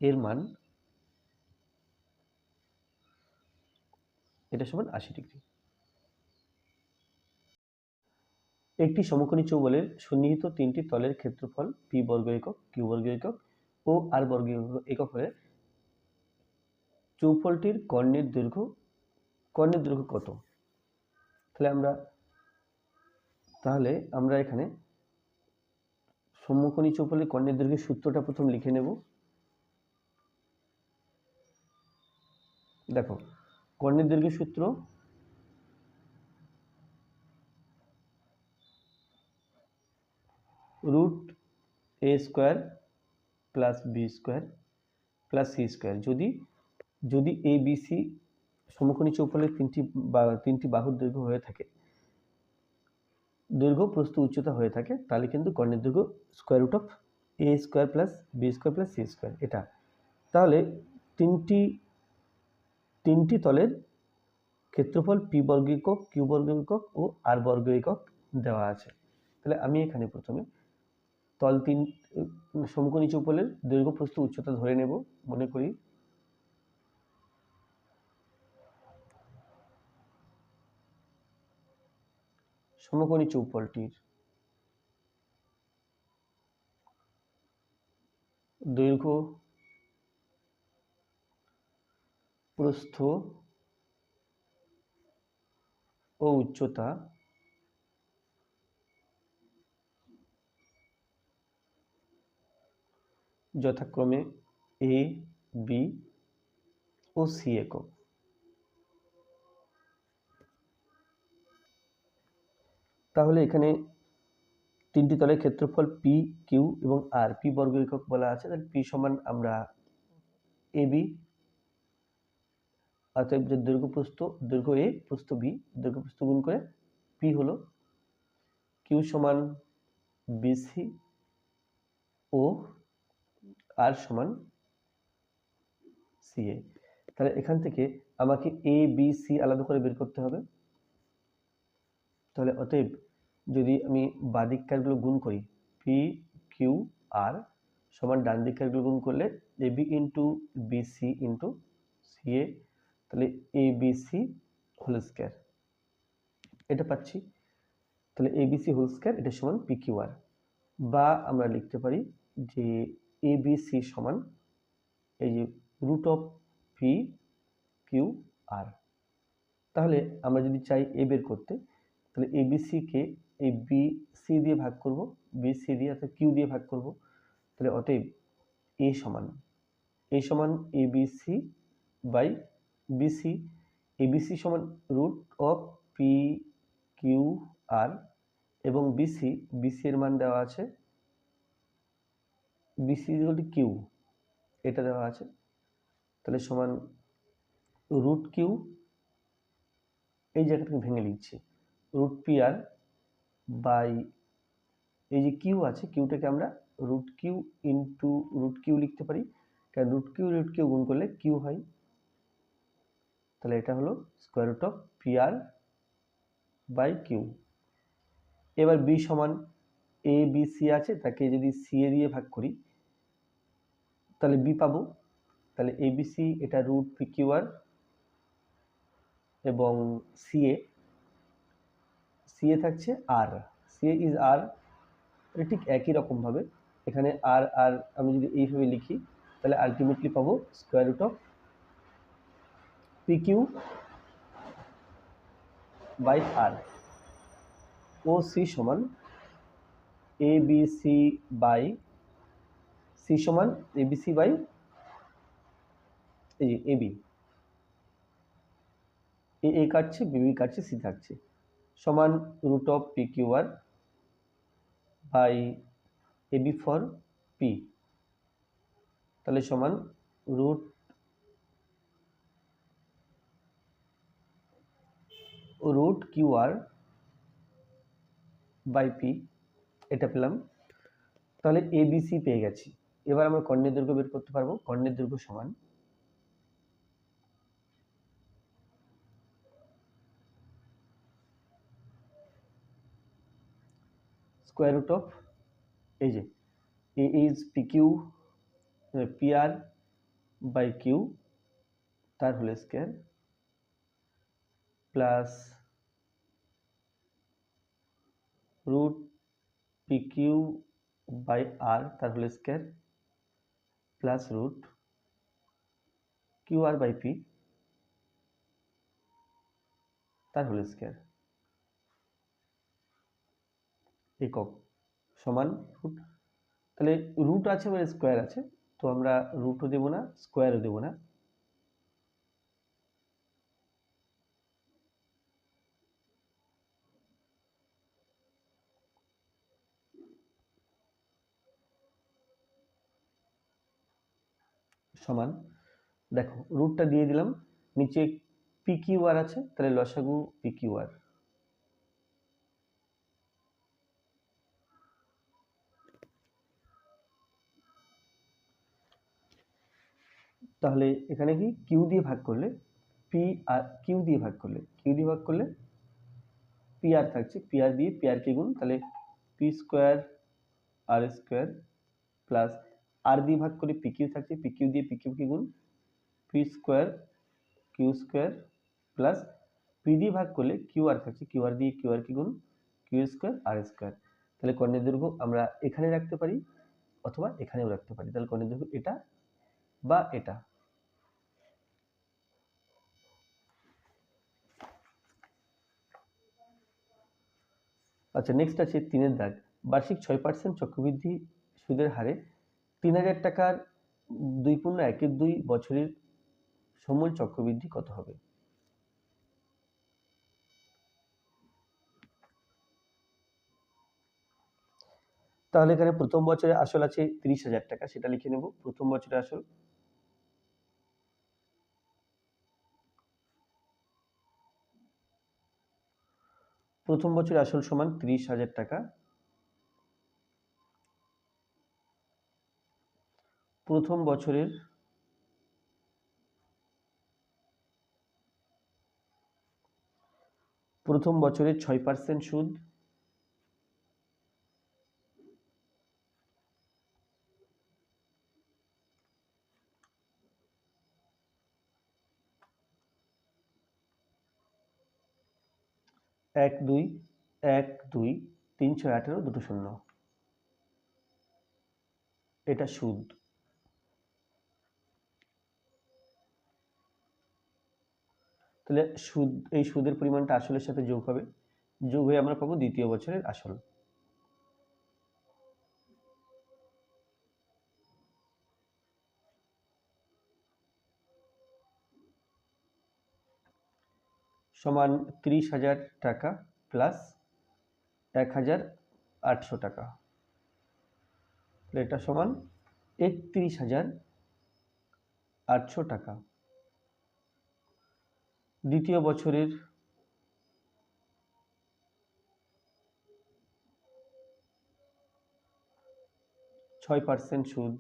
এর মান এটা সমান 80 ডিগ্রি। একটি সমকোণী চৌবলের সন্নিহিত তিনটি তলের ক্ষেত্রফল পি বর্গ একক, কিউ বর্গ একক ও আর বর্গ একক হলে চৌফলটির কর্ণের দৈর্ঘ্য কত? তাহলে আমরা এখানে সমকোণী চৌবলের কর্ণের দৈর্ঘ্যের সূত্রটা প্রথম লিখে নেব। দেখো, কর্ণের দৈর্ঘ্যের সূত্র root a square plus b square plus c square. যদি এ বি সি সমকোণী চৌফলের তিনটি বাহুর দৈর্ঘ্য হয়ে থাকে, দৈর্ঘ্য প্রস্থ উচ্চতা হয়ে থাকে, তাহলে কিন্তু কর্ণের দৈর্ঘ্য square root of a square plus b square plus c square, এটা তাহলে তিনটি তলের ক্ষেত্রফল পি বর্গ একক, কিউ বর্গ একক ও আর বর্গ একক দেওয়া আছে। তাহলে আমি এখানে প্রথমে তল সমকোণী চৌপলের দৈর্ঘ্য প্রস্থ উচ্চতা ধরে নেব। মনে করি সমকোণী চৌপলটির দৈর্ঘ্য প্রস্থ ও উচ্চতা যথাক্রমে এ, বি ও সি একক। তাহলে এখানে তিনটি তলের ক্ষেত্রফল পি, কিউ এবং আর, পি বর্গ একক বলা আছে। তাহলে পি সমান আমরা এ বি, অতএব যে দৈর্ঘ্য এ, প্রস্থ বি, দৈর্ঘ্য প্রস্থ গুণ করে পি হলো, কিউ সমান বিসি ও আর সমান সিএ। তাহলে এখান থেকে আমাকে এ বি সি আলাদা করে বের করতে হবে। তাহলে অতএব যদি আমি বাঁ দিককারগুলো গুণ করি, পি কিউ আর সমান ডান দিককারগুলো গুণ করলে a b into BC into CA, তাহলে a b c whole square এটা পাচ্ছি। তাহলে a b c whole square এটা সমান পি কিউ আর, বা আমরা লিখতে পারি যে এ বি সি সমান এই যে রুট অফ পি কিউ আর। তাহলে আমরা যদি চাই এ বের করতে, তাহলে এ বি সিকে এই বি সি দিয়ে ভাগ করব, বি সি দিয়ে অর্থাৎ কিউ দিয়ে ভাগ করব। তাহলে অতএব এ সমান a b c by BC. A b c সমান root of p q r এবং বিসি এর মান দেওয়া আছে, বিসি ইকুয়াল টু কিউ এটা দেওয়া আছে। তাহলে সমান রুট কিউ, এই জায়গাটাকে ভেঙে লিখছি, রুট পি আর বাই এই যে কিউ আছে, কিউটাকে আমরা root q into root q লিখতে পারি, কারণ রুট কিউ গুণ করলে কিউ হয়। তাহলে এটা হলো square root of p r by q. এবার বি সমান এ বি সি আছে, তাকে যদি সি এ দিয়ে ভাগ করি তাহলে বি পাবো। তাহলে এ বি সি এটা রুট পি কিউ আর এবং সি এ থাকছে আর, সি এ ইজ আর। ঠিক একই রকমভাবে এখানে আর আর আমি যদি এইভাবে লিখি তাহলে আলটিমেটলি পাবো square root of p q by r ও সি সমান a b c by c সমান এ বি সি বাই এই এ বি, এ কাটছে, বি কাটছে, সি থাকছে, সমান root of p q r by a b for p. তাহলে সমান root q r by p এটা পেলাম। তাহলে এ বি সি পেয়ে গেছি। এবার আমরা কর্ণের দৈর্ঘ্য বের করতে পারবো। কর্ণের দৈর্ঘ্য সমান স্কোয়ার রুট অফ এই যে a is p q p r by q তার whole square plus root p q by r তার whole square plus root q r by p তার হোল স্কয়ার একক সমান রুট। তাহলে রুট আছে বা স্কোয়ার আছে, তো আমরা রুটও দেব না, স্কোয়ারও দেব না, সমান দেখো রুটটা দিয়ে দিলাম, নিচে পি কিউ আর আছে, তাহলে লসাগু পি কিউ আর। তাহলে এখানে কি কিউ দিয়ে ভাগ করলে পি আর কিউ দিয়ে ভাগ করলে পি আর থাকছে, পি আর দিয়ে পি আর কে গুণ, তাহলে p square r square plus r দিয়ে ভাগ করে পি কিউ থাকছে, পি কিউ দিয়ে পি কিউ কে গুণ, p square q square plus p দিয়ে ভাগ করলে কিউ আর থাকছে, কিউ আর দিয়ে কিউ আর কে গুণ, কিউ স্কোয়ার আর স্কোয়ার। তাহলে কর্ণের দৈর্ঘ্য আমরা এখানে রাখতে পারি অথবা এখানেও রাখতে পারি। তাহলে কর্ণের দৈর্ঘ্য এটা বা এটা। আচ্ছা, নেক্সট আছে 3 দাগ। বার্ষিক 6% চক্রবৃদ্ধি সুদের হারে 3000 টাকার 2.1-2 বছরের সমূল চক্রবৃদ্ধি কত হবে? তাহলে এখানে প্রথম বছরে আসল আছে 30,000 টাকা, সেটা লিখে নেব। প্রথম বছরে আসল সমান 30,000 টাকা। প্রথম বছরের প্রথম বছরের 6% সুদ, এক দুই 3 6 18 দুটো শূন্য, এটা সুদ। তাহলে সুদ, এই সুদের পরিমাণটা আসলের সাথে যোগ হবে, যোগ হয়ে আমরা পাবো দ্বিতীয় বছরের আসল। সমান 30,000 টাকা প্লাস 1,800 টাকা, এটা সমান 31,800 টাকা। দ্বিতীয় বছরের %6 সুদ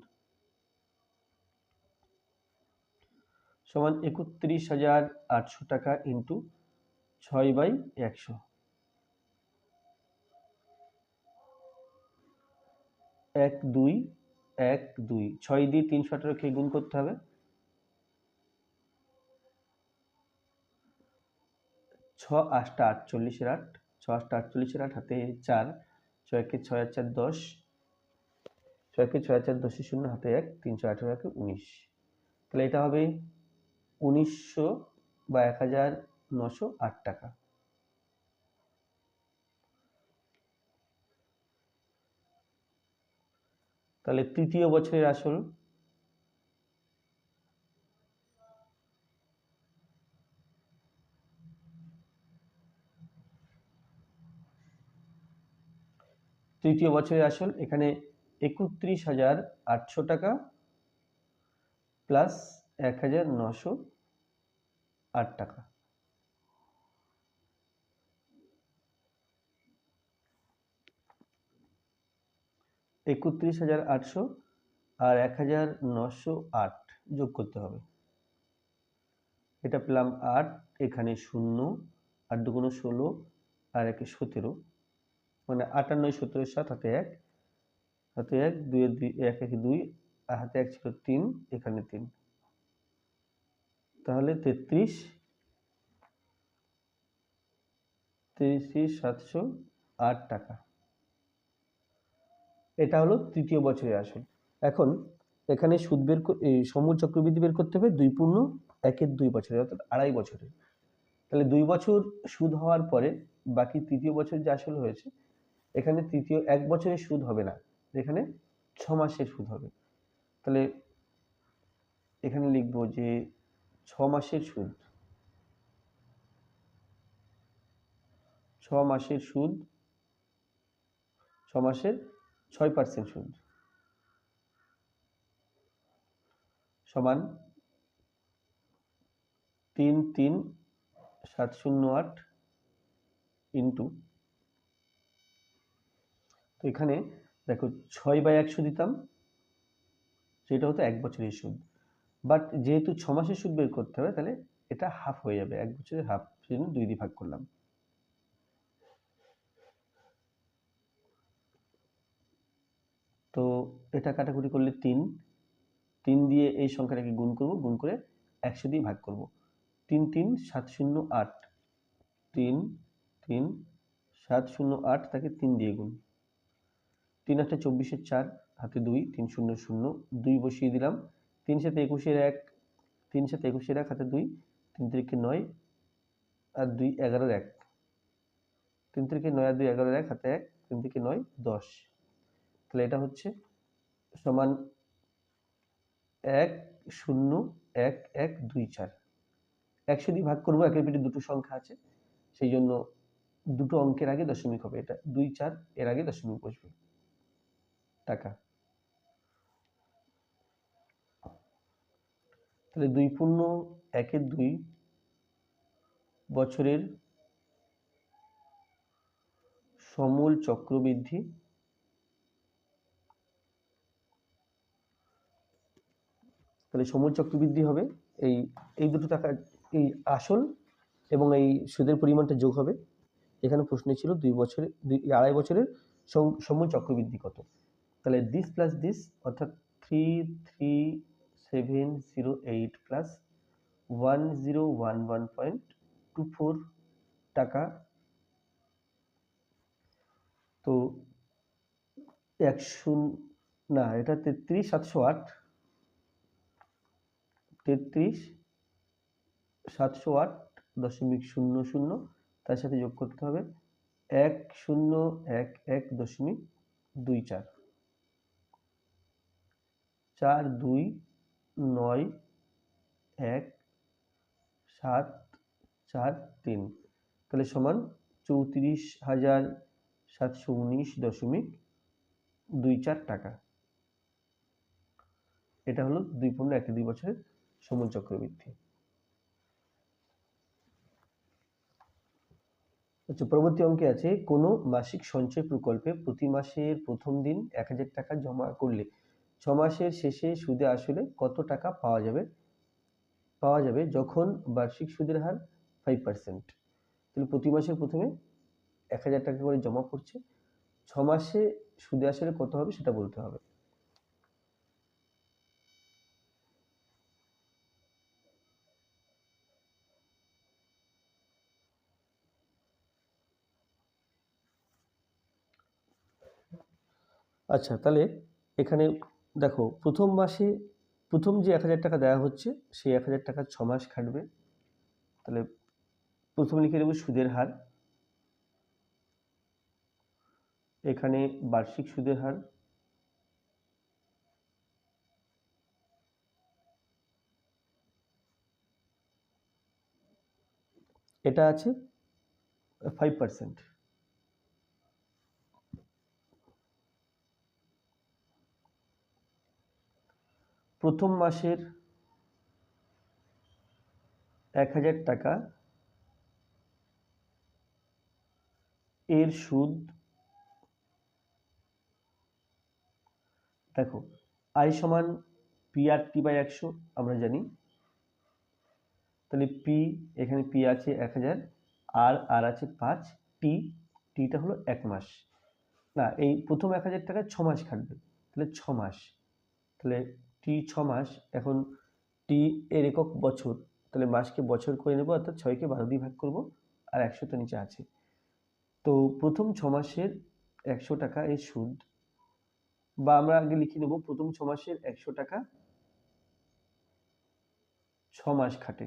সমান 31,800 টাকা ইন্টু 6/100। 1 2 1 2 6 দিয়ে 318 কে গুণ করতে হবে, 6 8 48 এর 8, 6 8 48 এর 8, হাতে 4, 6 একে 6 আর 4 10, 6 একে 6 আর 4 10 শূন্য, হাতে 1, 318 একে 19। তাহলে এটা হবে 1900 বা 1908 টাকা। তাহলে তৃতীয় বছরের আসল এখানে 31,800 টাকা প্লাস 1,908 টাকা। $31,800 আর 1,908 যোগ করতে হবে, এটা পেলাম 8, এখানে 0, 8 দুগুণ 16 আর 1 17, মানে 58 17 7, হাতে 1, হাতে 1, 2 1 1 2, আর হাতে 1 ছিল 3, এখানে 3, তাহলে 33,708 টাকা। এটা হলো তৃতীয় বছরের আসল। এখন এখানে সুদ সমূল চক্রবৃদ্ধি বের করতে হবে 2.1-2 বছরের, অর্থাৎ 2.5 বছরের। তাহলে 2 বছর সুদ হওয়ার পরে বাকি তৃতীয় বছর যে আসল হয়েছে, এখানে তৃতীয় 1 বছরের সুদ হবে না, এখানে 6 মাসের সুদ হবে। তাহলে এখানে লিখবো যে 6 মাসের সুদ, 6 মাসের সুদ, 6 মাসের 6% সুদ সমান 33,708 ইন্টু, তো এখানে দেখো 6/100 দিতাম, সেটা হতো 1 বছরের সুদ, বাট যেহেতু 6 মাসের সুদ বের করতে হবে, তাহলে এটা হাফ হয়ে যাবে, 1 বছরের হাফ, সেজন্য 2 দিয়ে ভাগ করলাম। তো এটা কাটাকুটি করলে 3 দিয়ে এই সংখ্যাটাকে গুণ করব, গুণ করে 100 দিয়ে ভাগ করব। 3 3 7 0 8, 3 3 7 0 8, তাকে 3 দিয়ে গুণ। 3 8 24 4, হাতে 2, 3 0 0, 2 বসিয়ে দিলাম। 3 7 21 1, 3 7 21 1, হাতে 2, 3 3 9 আর 2 11 1, 3 3 9 আর 2 11 1, হাতে 1, 3 3 9 10। তাহলে এটা হচ্ছে সমান 1 0 1 1 2 4। 100 দিয়ে ভাগ করবো, একের পেটে দুটো সংখ্যা আছে, সেই জন্য দুটো অঙ্কের আগে দশমিক হবে, এটা 2 4 এর আগে দশমিক বসবে। টাকা, তাহলে 2 পূর্ণ 1 2 বছরের সমূল চক্রবৃদ্ধি তাহলে সমূল চক্রবৃদ্ধি হবে এই দুটো টাকা, এই আসল এবং এই সুদের পরিমাণটা যোগ হবে। এখানে প্রশ্নে ছিল 2 বছরের 2.5 বছরের সমূল চক্রবৃদ্ধি কত। তাহলে দিস প্লাস দিস, অর্থাৎ 33708 প্লাস 1011.24 টাকা। তো 100 না, এটা 33708, 33708.00, তার সাথে যোগ করতে হবে 1011.24, 4291,743, তাহলে সমান 34,719.24 টাকা। এটা হলো 2 পূর্ণ 1 2 বছরের সমূল চক্রবৃদ্ধি। আচ্ছা, পরবর্তী অঙ্কে আছে, কোনো মাসিক সঞ্চয় প্রকল্পে প্রতি মাসের প্রথম দিন 1000 টাকা জমা করলে 6 মাসের শেষে সুদে আসলে কত টাকা পাওয়া যাবে যখন বার্ষিক সুদের হার 5%। তাহলে প্রতি মাসের প্রথমে 1000 টাকা করে জমা পড়ছে, 6 মাসে সুদে আসলে কত হবে সেটা বলতে হবে। আচ্ছা, তাহলে এখানে দেখো, প্রথম মাসে প্রথম যে 1000 টাকা দেওয়া হচ্ছে, সেই 1000 টাকা 6 মাস খাটবে। তাহলে প্রথম লিখে নেব সুদের হার, এখানে বার্ষিক সুদের হার, এটা আছে 5%। প্রথম মাসের 1000 টাকা এর সুদ, দেখো আই সমান পি আর টি বাই 100 আমরা জানি। তাহলে পি, এখানে পি আছে 1000, আর আছে 5, টিটা হলো 1 মাস। না, এই প্রথম 1000 টাকা 6 মাস খাটবে, তাহলে 6 মাস, তাহলে টি 6 মাস। এখন টি এর একক বছর, তাহলে মাসকে বছর করে নেব, অর্থাৎ 6কে 12 দিয়ে ভাগ করব, আর 100 তো নিচে আছে। তো প্রথম 6 মাসের 100 টাকা এর সুদ, বা আমরা আগে লিখে নেব প্রথম 6 মাসের 100 টাকা 6 মাস খাটে,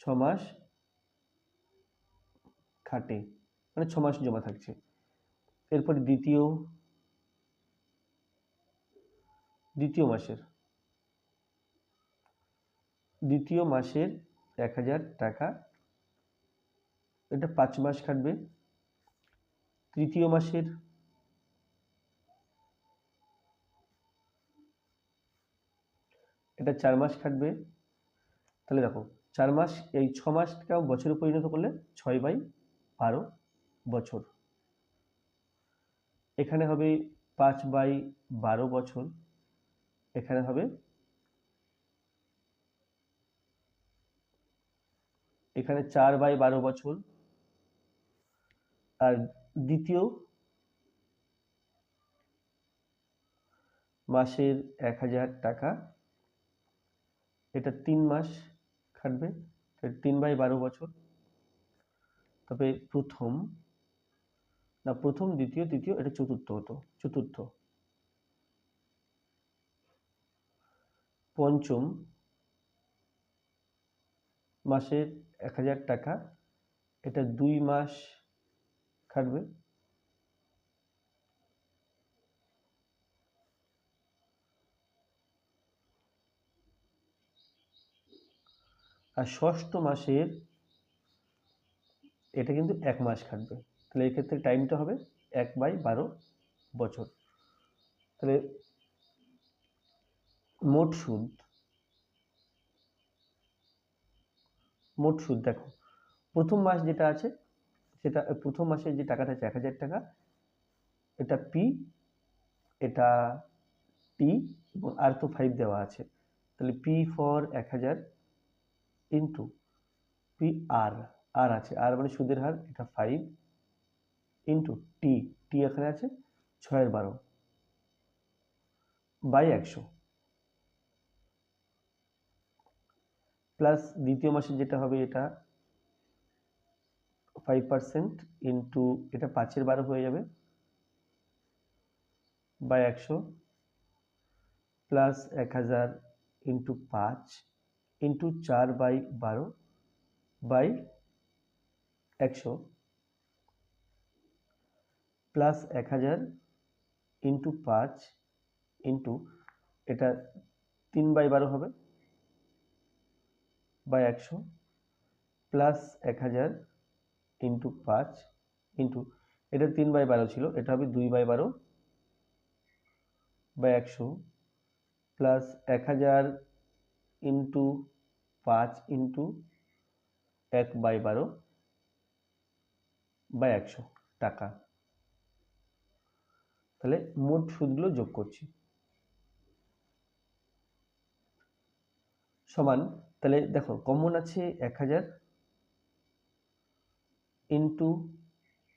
6 মাস খাটে, মানে 6 মাস জমা থাকছে। এরপরে দ্বিতীয় মাসের 1000 টাকা, এটা 5 মাস খাটবে। তৃতীয় মাসের এটা 4 মাস খাটবে। তাহলে দেখো 4 মাস, এই 6 মাসটা বছরে পরিণত করলে 6/12 বছর, এখানে হবে 5/12 বছর। এখানে হবে এখানে 4/12 বছর, আর দ্বিতীয় মাসের 1000 টাকা, এটা 3 মাস খাটবে, 3/12 বছর। তবে প্রথম দ্বিতীয় তৃতীয়, এটা চতুর্থ হতো, চতুর্থ। পঞ্চম মাসের 1000 টাকা, এটা 2 মাস খাটবে। আর ষষ্ঠ মাসের এটা কিন্তু 1 মাস খাটবে। তাহলে এই ক্ষেত্রে টাইমটা হবে 1/12 বছর। তাহলে মোট সুদ দেখো, প্রথম মাস যেটা আছে সেটা, প্রথম মাসের যে টাকাটা আছে 1000 টাকা, এটা পি, এটা টি, এবং আর তো 5 দেওয়া আছে। তাহলে P for 1000 into P R আছে, আর মানে সুদের হার, এটা 5 ইন্টু টি এখানে আছে 6/12 বাই 100, প্লাস দ্বিতীয় মাসে যেটা হবে এটা 5% ইন্টু এটা 5/12 হয়ে যাবে by 100, plus 1000 into 5 into 4/12 by 100, plus 1000 into 5 into এটা 3/12 হবে বাই 100, প্লাস 1000 ইন্টু 5 ইন্টু এটা 3/12 ছিল, এটা হবে 2/12 by 100, plus 1000 into 5 into 1/12 by 100 টাকা। তাহলে মোট সুদগুলো যোগ করছি, সমান, তাহলে দেখো কমন আছে 1000 ইন্টু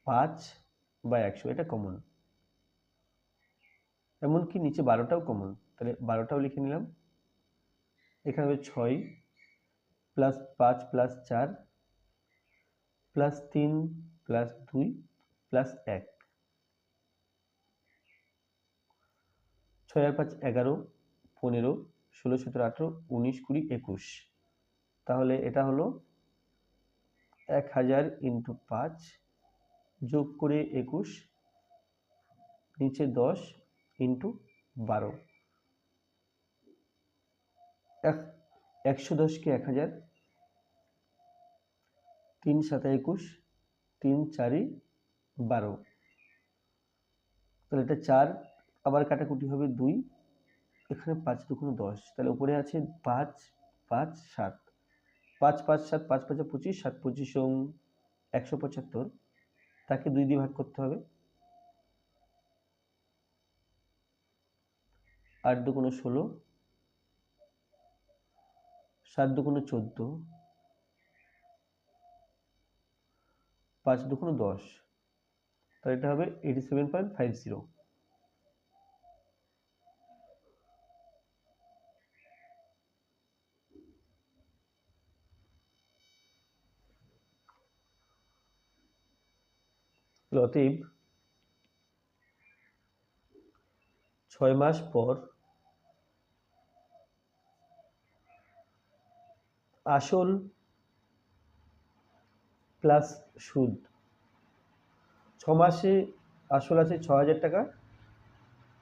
5/100, এটা কমন, এমনকি নিচে 12টাও কমন, তাহলে 12টাও লিখে নিলাম। এখানে হবে 6 plus 5 plus 4 plus 3 plus 2 plus 1, 6 আর 5 11, 15, 16, 17, 18, 19, 20, 21, তাহলে এটা হলো 1000 ইন্টু 5 যোগ করে 21, নিচে 10 ইন্টু 12, 110কে 1000, 3 7 21, 3 4 12, তাহলে এটা 4, আবার কাটাকুটি হবে 2, এখানে 5 2 10, তাহলে উপরে আছে 5 5 7, 5 5 7, 5 5 25, 7 25 175, তাকে 2 দিয়ে ভাগ করতে হবে, 8 2 16, 7 2 14, 5 2 10, তাহলে এটা হবে 87.50। অতএব 6 মাস পর আসল প্লাস সুদ, 6 মাসে আসল আছে 6000 টাকা,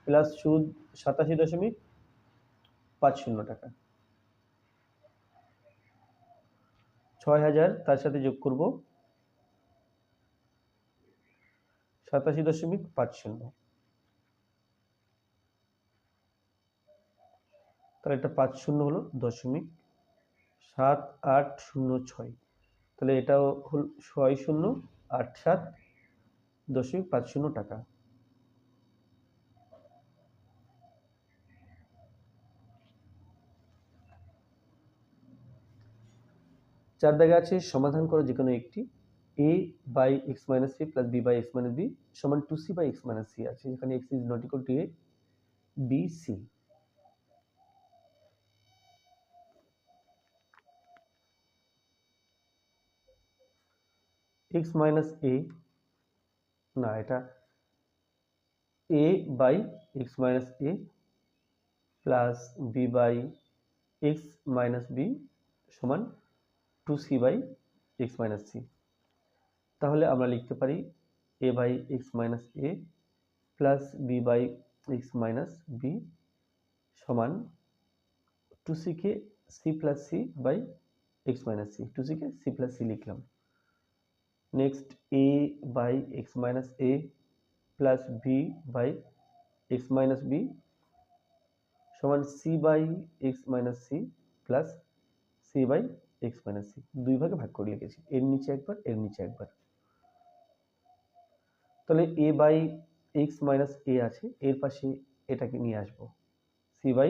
প্লাস সুদ 87.50 টাকা, 6000 তার সাথে যোগ করব 87.50, তাহলে এটা 50 হলো 0.7806, তাহলে এটাও হল 6087.50 টাকা। 4 দাগে আছে সমাধান করো যে কোনো একটি a by x minus a plus b by x minus b সমান 2c by x minus c আছে, যেখানে x is not equal to a b c। x minus a না, এটা a by x minus a plus b by x minus b সমান 2c by x minus c। তাহলে আমরা লিখতে পারি a by x minus a plus b by x minus b সমান 2c কে c plus c by x minus c, 2c কে c প্লাস c লিখলাম। Next a by x minus a plus b by x minus b সমান c by x minus c plus c by x minus c। দুই ভাগে ভাগ করে লিখেছি, এর নিচে একবার এর নিচে একবার। তাহলে a by x minus a আছে, এর পাশে এটাকে নিয়ে আসবো c by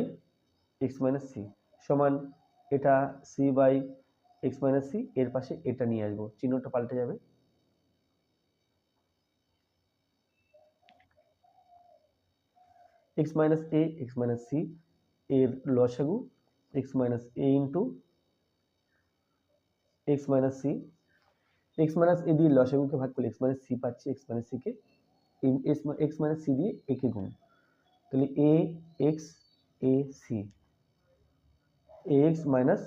x minus c সমান এটা c by x minus c, এর পাশে এটা নিয়ে আসবো, চিহ্নটা পাল্টে যাবে। x minus a x minus c এর লসাগু x minus a into x minus c, x minus a দিয়ে লসাগুকে ভাগ করলে x মাইনাস c পাচ্ছি, x মাইনাস c কে x মাইনাস c দিয়ে a কে গুণ, তাহলে a x a c ax minus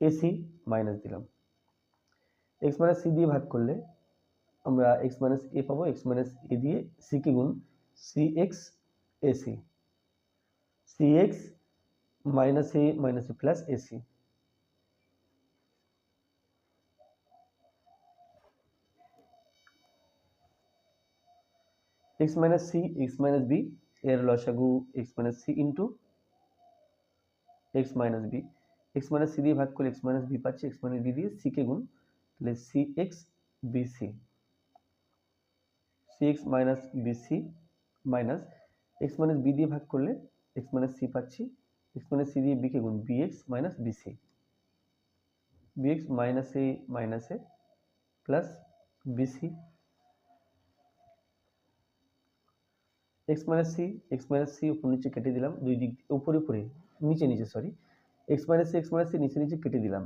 ac minus দিলাম। x মাইনাস c দিয়ে ভাগ করলে আমরা x মাইনাস a পাবো, x মাইনাস a দিয়ে c কে গুণ cx ac cx minus a minus a plus ac। x minus c x minus b এর লসাগু x minus c into x minus b, x minus c দিয়ে ভাগ করলে x মাইনাস b পাচ্ছি, x মাইনাস b দিয়ে c কে গুণ, তাহলে cx bc cx minus bc minus x minus b দিয়ে ভাগ করলে x মাইনাস c পাচ্ছি, x মাইনাস c দিয়ে b কে গুণ bx minus bc bx minus a plus bc x minus c উপর নিচে কেটে দিলাম, দুই দিক উপরে উপরে নিচে নিচে সরি x মাইনাস c নিচে নিচে কেটে দিলাম।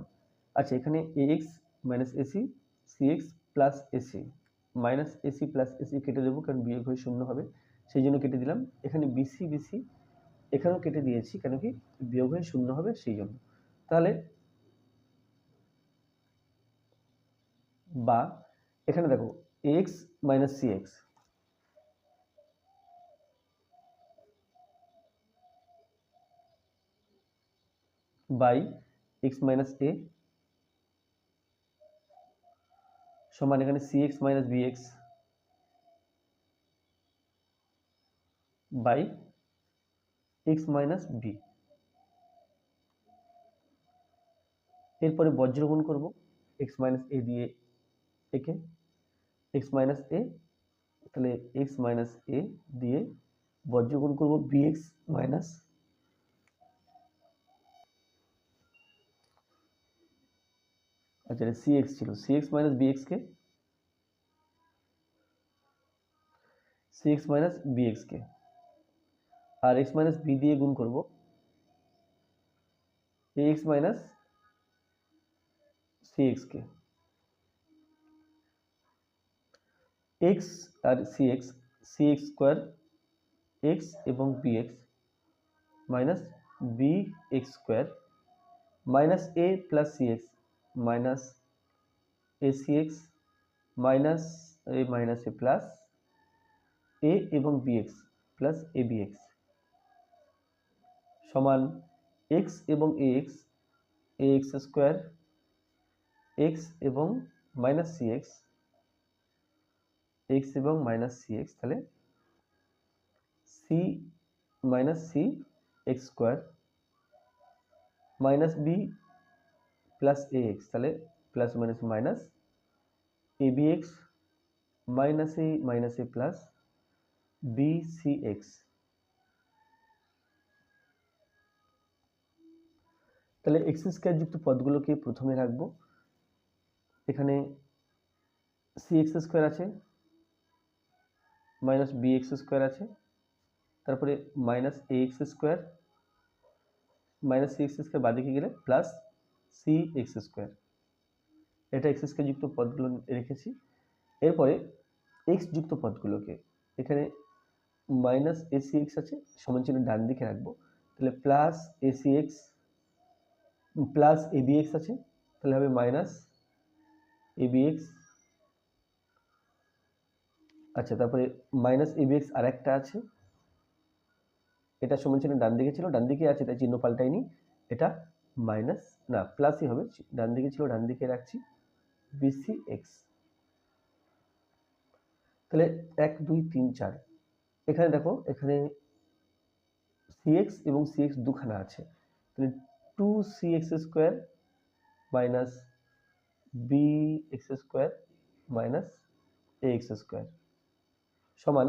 আচ্ছা, এখানে ax minus ac cx plus ac minus ac plus ac কেটে দেবো, কারণ বিয়োগ হয়ে শূন্য হবে, সেই জন্য কেটে দিলাম। এখানে bc এখানেও কেটে দিয়েছি, কেন কি বিয়োগ হয়ে শূন্য হবে সেই জন্য। তাহলে বা এখানে দেখো ax minus cx by x minus a সমান এখানে cx minus bx by x minus b। এরপরে বজ্র গুণ করব x মাইনাস a দিয়ে একে x মাইনাস a, তাহলে x মাইনাস a দিয়ে বজ্র গুণ করব bx মাইনাস আচ্ছা cx ছিল cx মাইনাস bx কে cx মাইনাস bx কে, আর x মাইনাস b দিয়ে গুণ করব ax মাইনাস cx কে। x আর cx স্কোয়ার x এবং bx minus bx square minus a plus cx minus acx minus a minus a plus a এবং bx প্লাস abx সমান x এবং ax স্কোয়ার x এবং মাইনাস cx x এবং মাইনাস cx, তাহলে c minus c x square minus b plus ax, তাহলে plus minus minus abx minus a plus bcx। তাহলে এক্স স্কোয়ার যুক্ত পদগুলোকে প্রথমে রাখবো। এখানে সি এক্স স্কোয়ার আছে, মাইনাস বি এক্স স্কোয়ার আছে, তারপরে minus a x square, minus c x square বাদিকে গেলে প্লাস সি এক্স স্কোয়ার। এটা এক্স স্কোয়ার যুক্ত পদগুলো রেখেছি। এরপরে এক্স যুক্ত পদগুলোকে এখানে মাইনাস এসি এক্স আছে, সমান চিহ্ন ডান দিকে রাখবো। তাহলে plus ac x plus ab x আছে, তাহলে হবে মাইনাস এবি এক্স। আচ্ছা, তারপরে মাইনাস এবি এক্স আর একটা আছে, এটা সমান চিহ্ন ডান দিকে ছিল, ডান দিকে আছে তাই চিহ্ন পাল্টাইনি, এটা মাইনাস না প্লাসই হবে, ডান দিকে ছিল ডান দিকে রাখছি, বিসি এক্স। তাহলে 1 2 3 4, এখানে দেখো এখানে সিএক্স এবং সিএক্স দুখানা আছে, তাহলে 2cx square minus b x square minus a x square সমান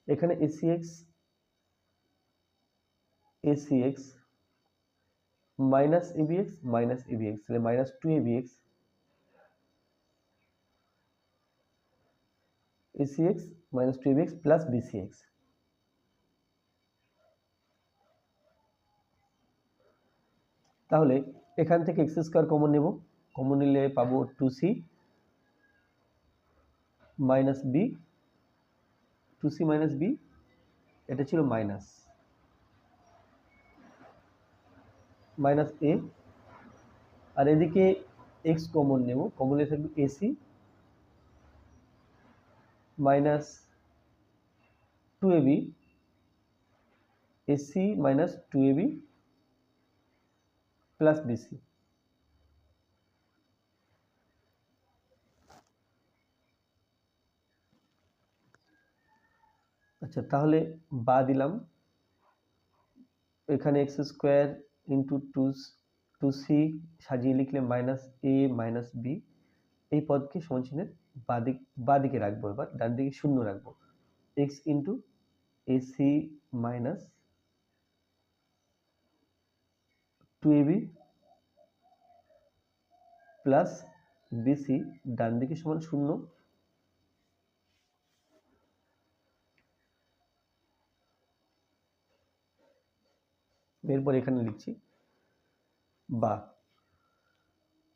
এখানে ACX minus ABX minus ABX, তাহলে minus 2abx acx minus 2abx plus bcx। তাহলে এখান থেকে এক্স স্কোয়ার কমন নেব, কমন নিলে পাবো 2c minus B, 2c minus B, এটা ছিল মাইনাস মাইনাস এ, আর এদিকে এক্স কমন নেব, কমন নিয়ে থাকবে ac minus 2ab ac minus 2ab plus bc. আচ্ছা, তাহলে বা দিলাম, এখানে এক্স স্কোয়ার ইন্টু 2c সাজিয়ে লিখলে মাইনাস এ মাইনাস বি, এই পদকে সমান চিহ্নের বাদিকে রাখবো, এবার ডান দিকে শূন্য রাখবো, x into AC minus 2ab plus BC, ডান দিকে সমান শূন্য, এরপর এখানে লিখছি বা।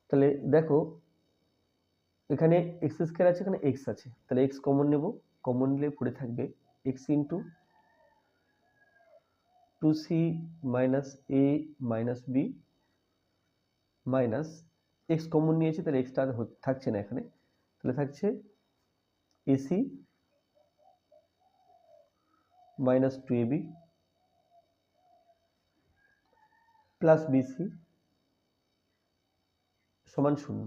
তাহলে দেখো এখানে এক্স স্কোয়ার আছে, এখানে এক্স আছে, তাহলে এক্স কমন নেব, কমন নিলে পড়ে থাকবে x into 2c minus a minus b minus x common নিয়েছি, তাহলে এক্সটা থাকছে না এখানে, তাহলে থাকছে AC minus 2ab plus BC সমান শূন্য।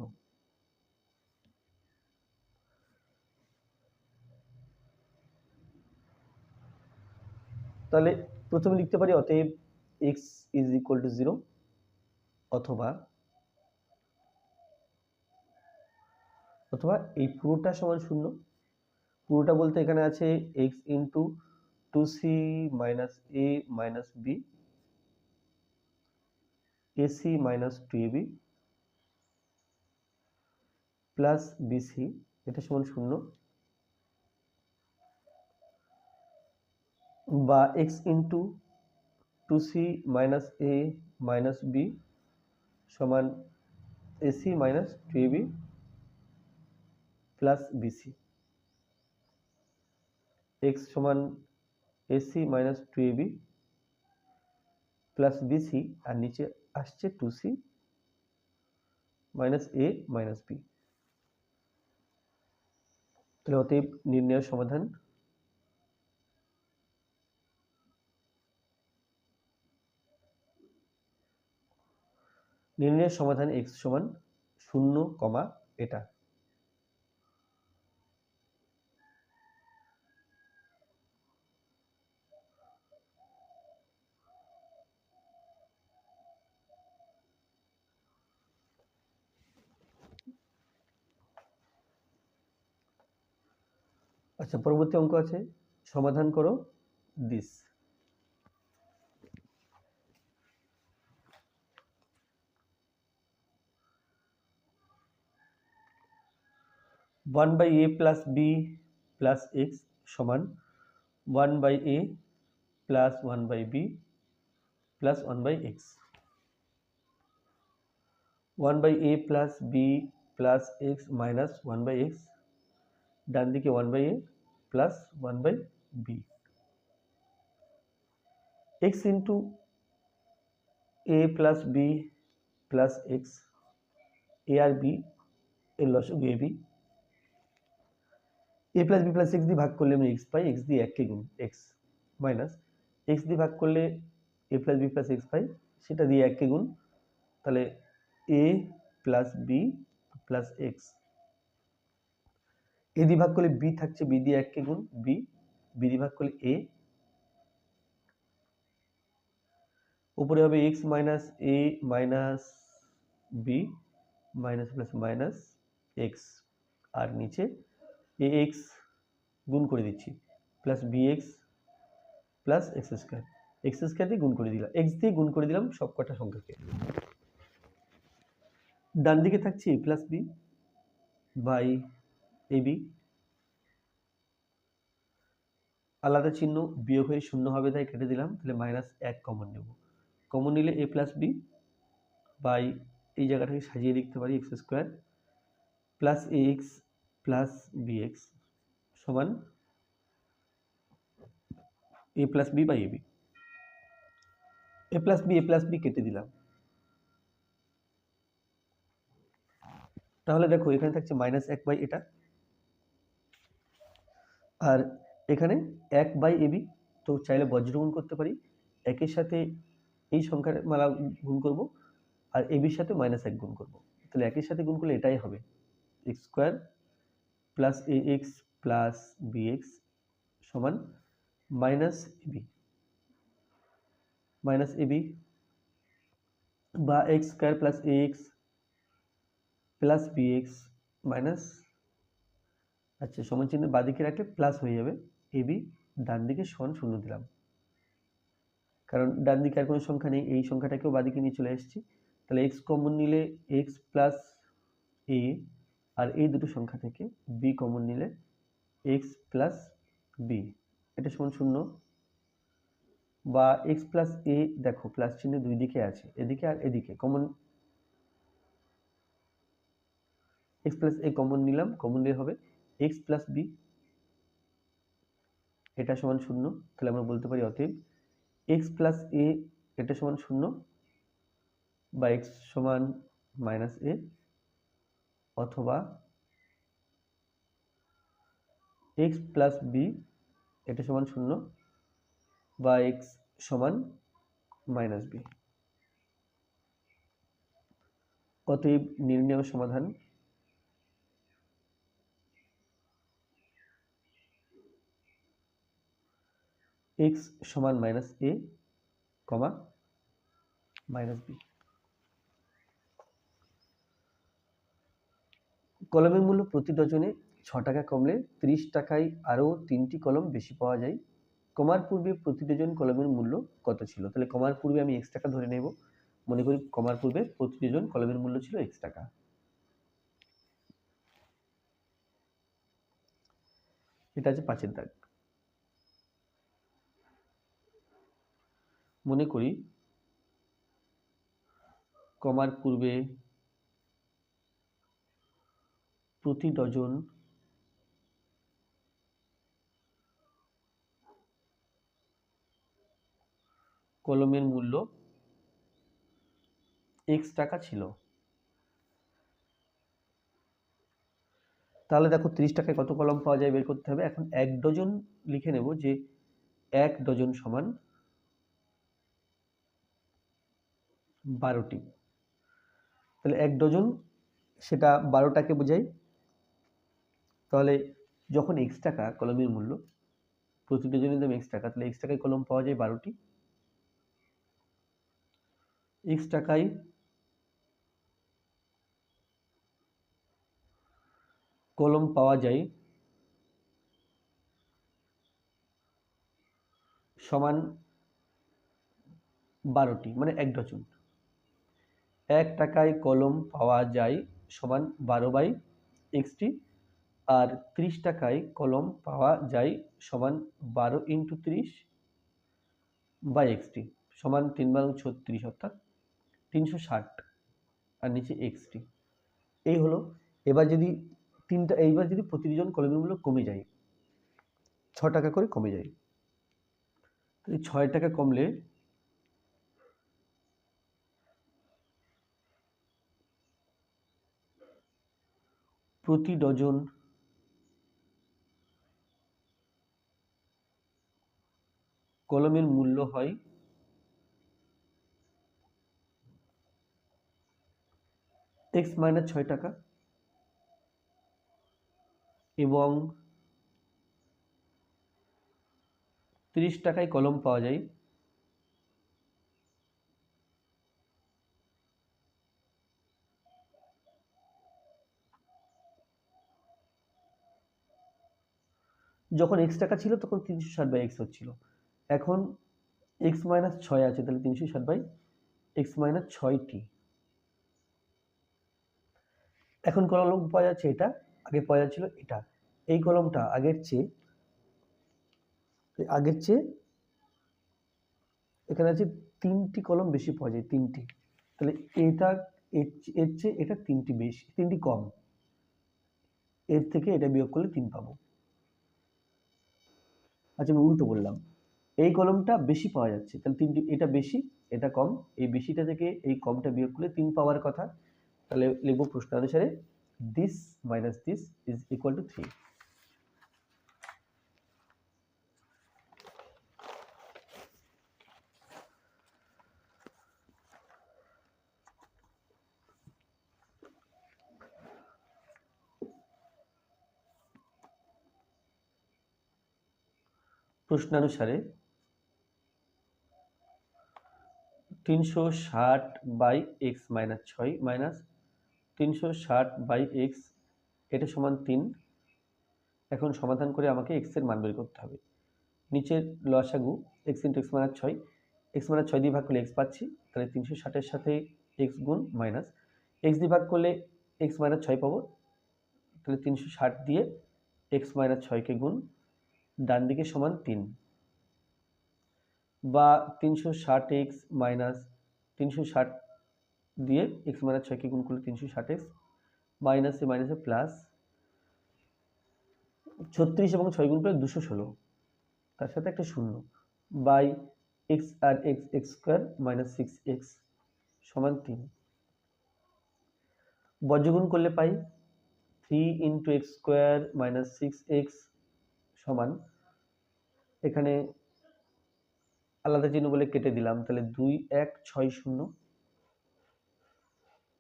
তাহলে প্রথমে লিখতে পারি অতএব x ইজ ইকুয়াল টু 0, অথবা এই পুরোটা সমান শূন্য। পুরোটা বলতে এখানে আছে x into 2c minus a minus b AC minus 2ab plus BC, এটা সমান শূন্য, বা x into 2c minus a minus b সমান AC minus 2ab plus BC, x সমান AC minus 2ab plus BC, আর নিচে আসছে 2c minus a minus B. তাহলে অতএব নির্ণয়ের সমাধান x সমান 0, এটা। আচ্ছা, পরবর্তী অঙ্ক আছে, সমাধান করো this. 1/a plus b plus x সমান 1/a plus 1/b plus 1/x। 1/a plus b plus x minus 1/x, ডান দিকে 1/a plus 1/b। x into a plus b plus x, a আর বি এর লসাগু ab। a plus b plus x দিয়ে ভাগ করলে আমি এক্স পাই, এক্স দিয়ে এককে গুণ এক্স মাইনাস এক্স দিয়ে ভাগ করলে a plus b plus x পাই, সেটা দিয়ে এককে গুণ, তাহলে a plus b plus x. A দিয়ে ভাগ করলে বি থাকছে, বি দিয়ে এককে গুণ বি, বি দিয়ে ভাগ করলে এ, উপরে হবে x minus a minus b minus plus minus x, আর নিচে এ এক্স গুণ করে দিচ্ছি plus b x plus x square, x square দিয়ে গুণ করে দিলাম, এক্স দিয়ে গুণ করে দিলাম সব কটা সংখ্যাকে। ডান দিকে থাকছে a plus b by a b, আলাদা চিহ্ন বিয়োগ হয়ে শূন্য হবে তাই কেটে দিলাম, তাহলে মাইনাস এক কমন নেব, কমন নিলে এ প্লাস বি বাই এই জায়গাটাকে সাজিয়ে লিখতে পারি x square plus a x plus b x সমান a plus b by a b. A plus b কেটে দিলাম, তাহলে দেখো এখানে থাকছে মাইনাস এক বাই এটা, আর এখানে এক বাই এবি, তো চাইলে বজ্র গুণ করতে পারি, একের সাথে এই সংখ্যার মালা গুণ করব আর এবির সাথে মাইনাস এক গুণ করব, তাহলে একের সাথে গুণ করলে এটাই হবে x square plus a x plus b x সমান মাইনাস এবি বা x square plus a x plus b x minus, আচ্ছা সমান চিহ্ন বাঁদিকে রাখলে প্লাস হয়ে যাবে এবি, ডান দিকে সমান শূন্য দিলাম, কারণ ডান দিকে আর কোনো সংখ্যা নেই, এই সংখ্যাটাকেও বাঁদিকে নিয়ে চলে এসেছি, তাহলে এক্স কমন নিলে এক্স প্লাস এ, আর এই দুটো সংখ্যা থেকে বি কমন নিলে এক্স প্লাস বি, এটা সমান শূন্য, বা এক্স প্লাস এ, দেখো প্লাস চিহ্ন দুই দিকে আছে, এদিকে আর এদিকে common, x plus a common নিলাম, কমন নিলে হবে এক্স প্লাস বি, এটা সমান শূন্য, তাহলে আমরা বলতে পারি অতএব এক্স প্লাস এ এটা সমান শূন্য বা এক্স সমান মাইনাস এ, অথবা এক্স প্লাস বি এটা সমান শূন্য বা এক্স সমান মাইনাস বি। অতএব নির্ণেয় সমাধান এক্স সমান মাইনাস এ কমা মাইনাস বি। কলমের মূল্য প্রতি ডজনে 6 টাকা কমলে 30 টাকায় আরও 3টি কলম বেশি পাওয়া যায়, কমার পূর্বে প্রতি ডজন কলমের মূল্য কত ছিল? তাহলে কমার পূর্বে আমি x টাকা ধরে নেব, মনে করি কমার পূর্বে প্রতি ডজন কলমের মূল্য ছিল x টাকা। এটা আছে 5-এর দাগ। মনে করি কমার পূর্বে প্রতি ডজন কলমের মূল্য x টাকা ছিল। তাহলে দেখো 30 টাকায় কত কলম পাওয়া যায় বের করতে হবে। এখন 1 ডজন লিখে নেব যে 1 ডজন সমান 12টি, তাহলে 1 ডজন সেটা 12টাকে বোঝায়, তাহলে যখন x টাকা কলমের মূল্য, প্রতি ডজনের দাম x টাকা, তাহলে x টাকায় কলম পাওয়া যায় 12টি, x টাকায় কলম পাওয়া যায় সমান 12টি, মানে 1 ডজন। 1 টাকায় কলম পাওয়া যায় সমান 12/x টি, আর 30 টাকায় কলম পাওয়া যায় সমান 12 × 30 বাই এক্সটি সমান 3 × 36 অর্থাৎ 360 আর নিচে এক্সটি। এই হলো। এবার যদি প্রতিজন কলমের মূল্য কমে যায়, 6 টাকা করে কমে যায়, তাহলে 6 টাকা কমলে প্রতি ডজন কলমের মূল্য হয় x - 6 টাকা এবং 30 টাকায় কলম পাওয়া যায় যখন x টাকা ছিল তখন 360/x হচ্ছিল, এখন x - 6 আছে, তাহলে 360/x - 6t। এখন কলম পাওয়া যাচ্ছে এটা, আগে পাওয়া যাচ্ছিল এটা। এই কলমটা আগের চেয়ে এখানে আছে 3টি কলম বেশি পাওয়া যায়, 3টি। তাহলে এটা এর চেয়ে এটা 3টি বেশি, 3টি কম। এর থেকে এটা বিয়োগ করলে 3 পাবো। আচ্ছা, আমি উল্টো বললাম, এই কলমটা বেশি পাওয়া যাচ্ছে, তাহলে 3টি, এটা বেশি এটা কম, এই বেশিটা থেকে এই কমটা বিয়োগ করলে 3 পাওয়ার কথা। তাহলে লিখব প্রশ্নানুসারে this minus this is equal to 3। প্রশ্নানুসারে 360/x - 6 minus 360/x এটা সমান 3। এখন সমাধান করে আমাকে x এর মান বের করতে হবে। নিচের লসাগু x × x - 6, x - 6 দিয়ে ভাগ করলে x পাচ্ছি, তাহলে 360-এর সাথে x গুণ মাইনাস x দিয়ে ভাগ করলে x - 6 পাবো, তাহলে 360 দিয়ে x - 6কে গুণ, ডান দিকে সমান 3, বা 360x মাইনাস 360 দিয়ে x - 6কে গুণ করলে 360x মাইনাসে মাইনাসে প্লাস 36 এবং 6 গুণ করলে 216, তার সাথে একটা শূন্য, বাই x আর x স্কোয়ার মাইনাস 6x সমান 3। বর্গগুণ করলে পাই 3 × x স্কোয়ার মাইনাস 6x সমান, এখানে আলাদা চিহ্ন বলে কেটে দিলাম, তাহলে 2160,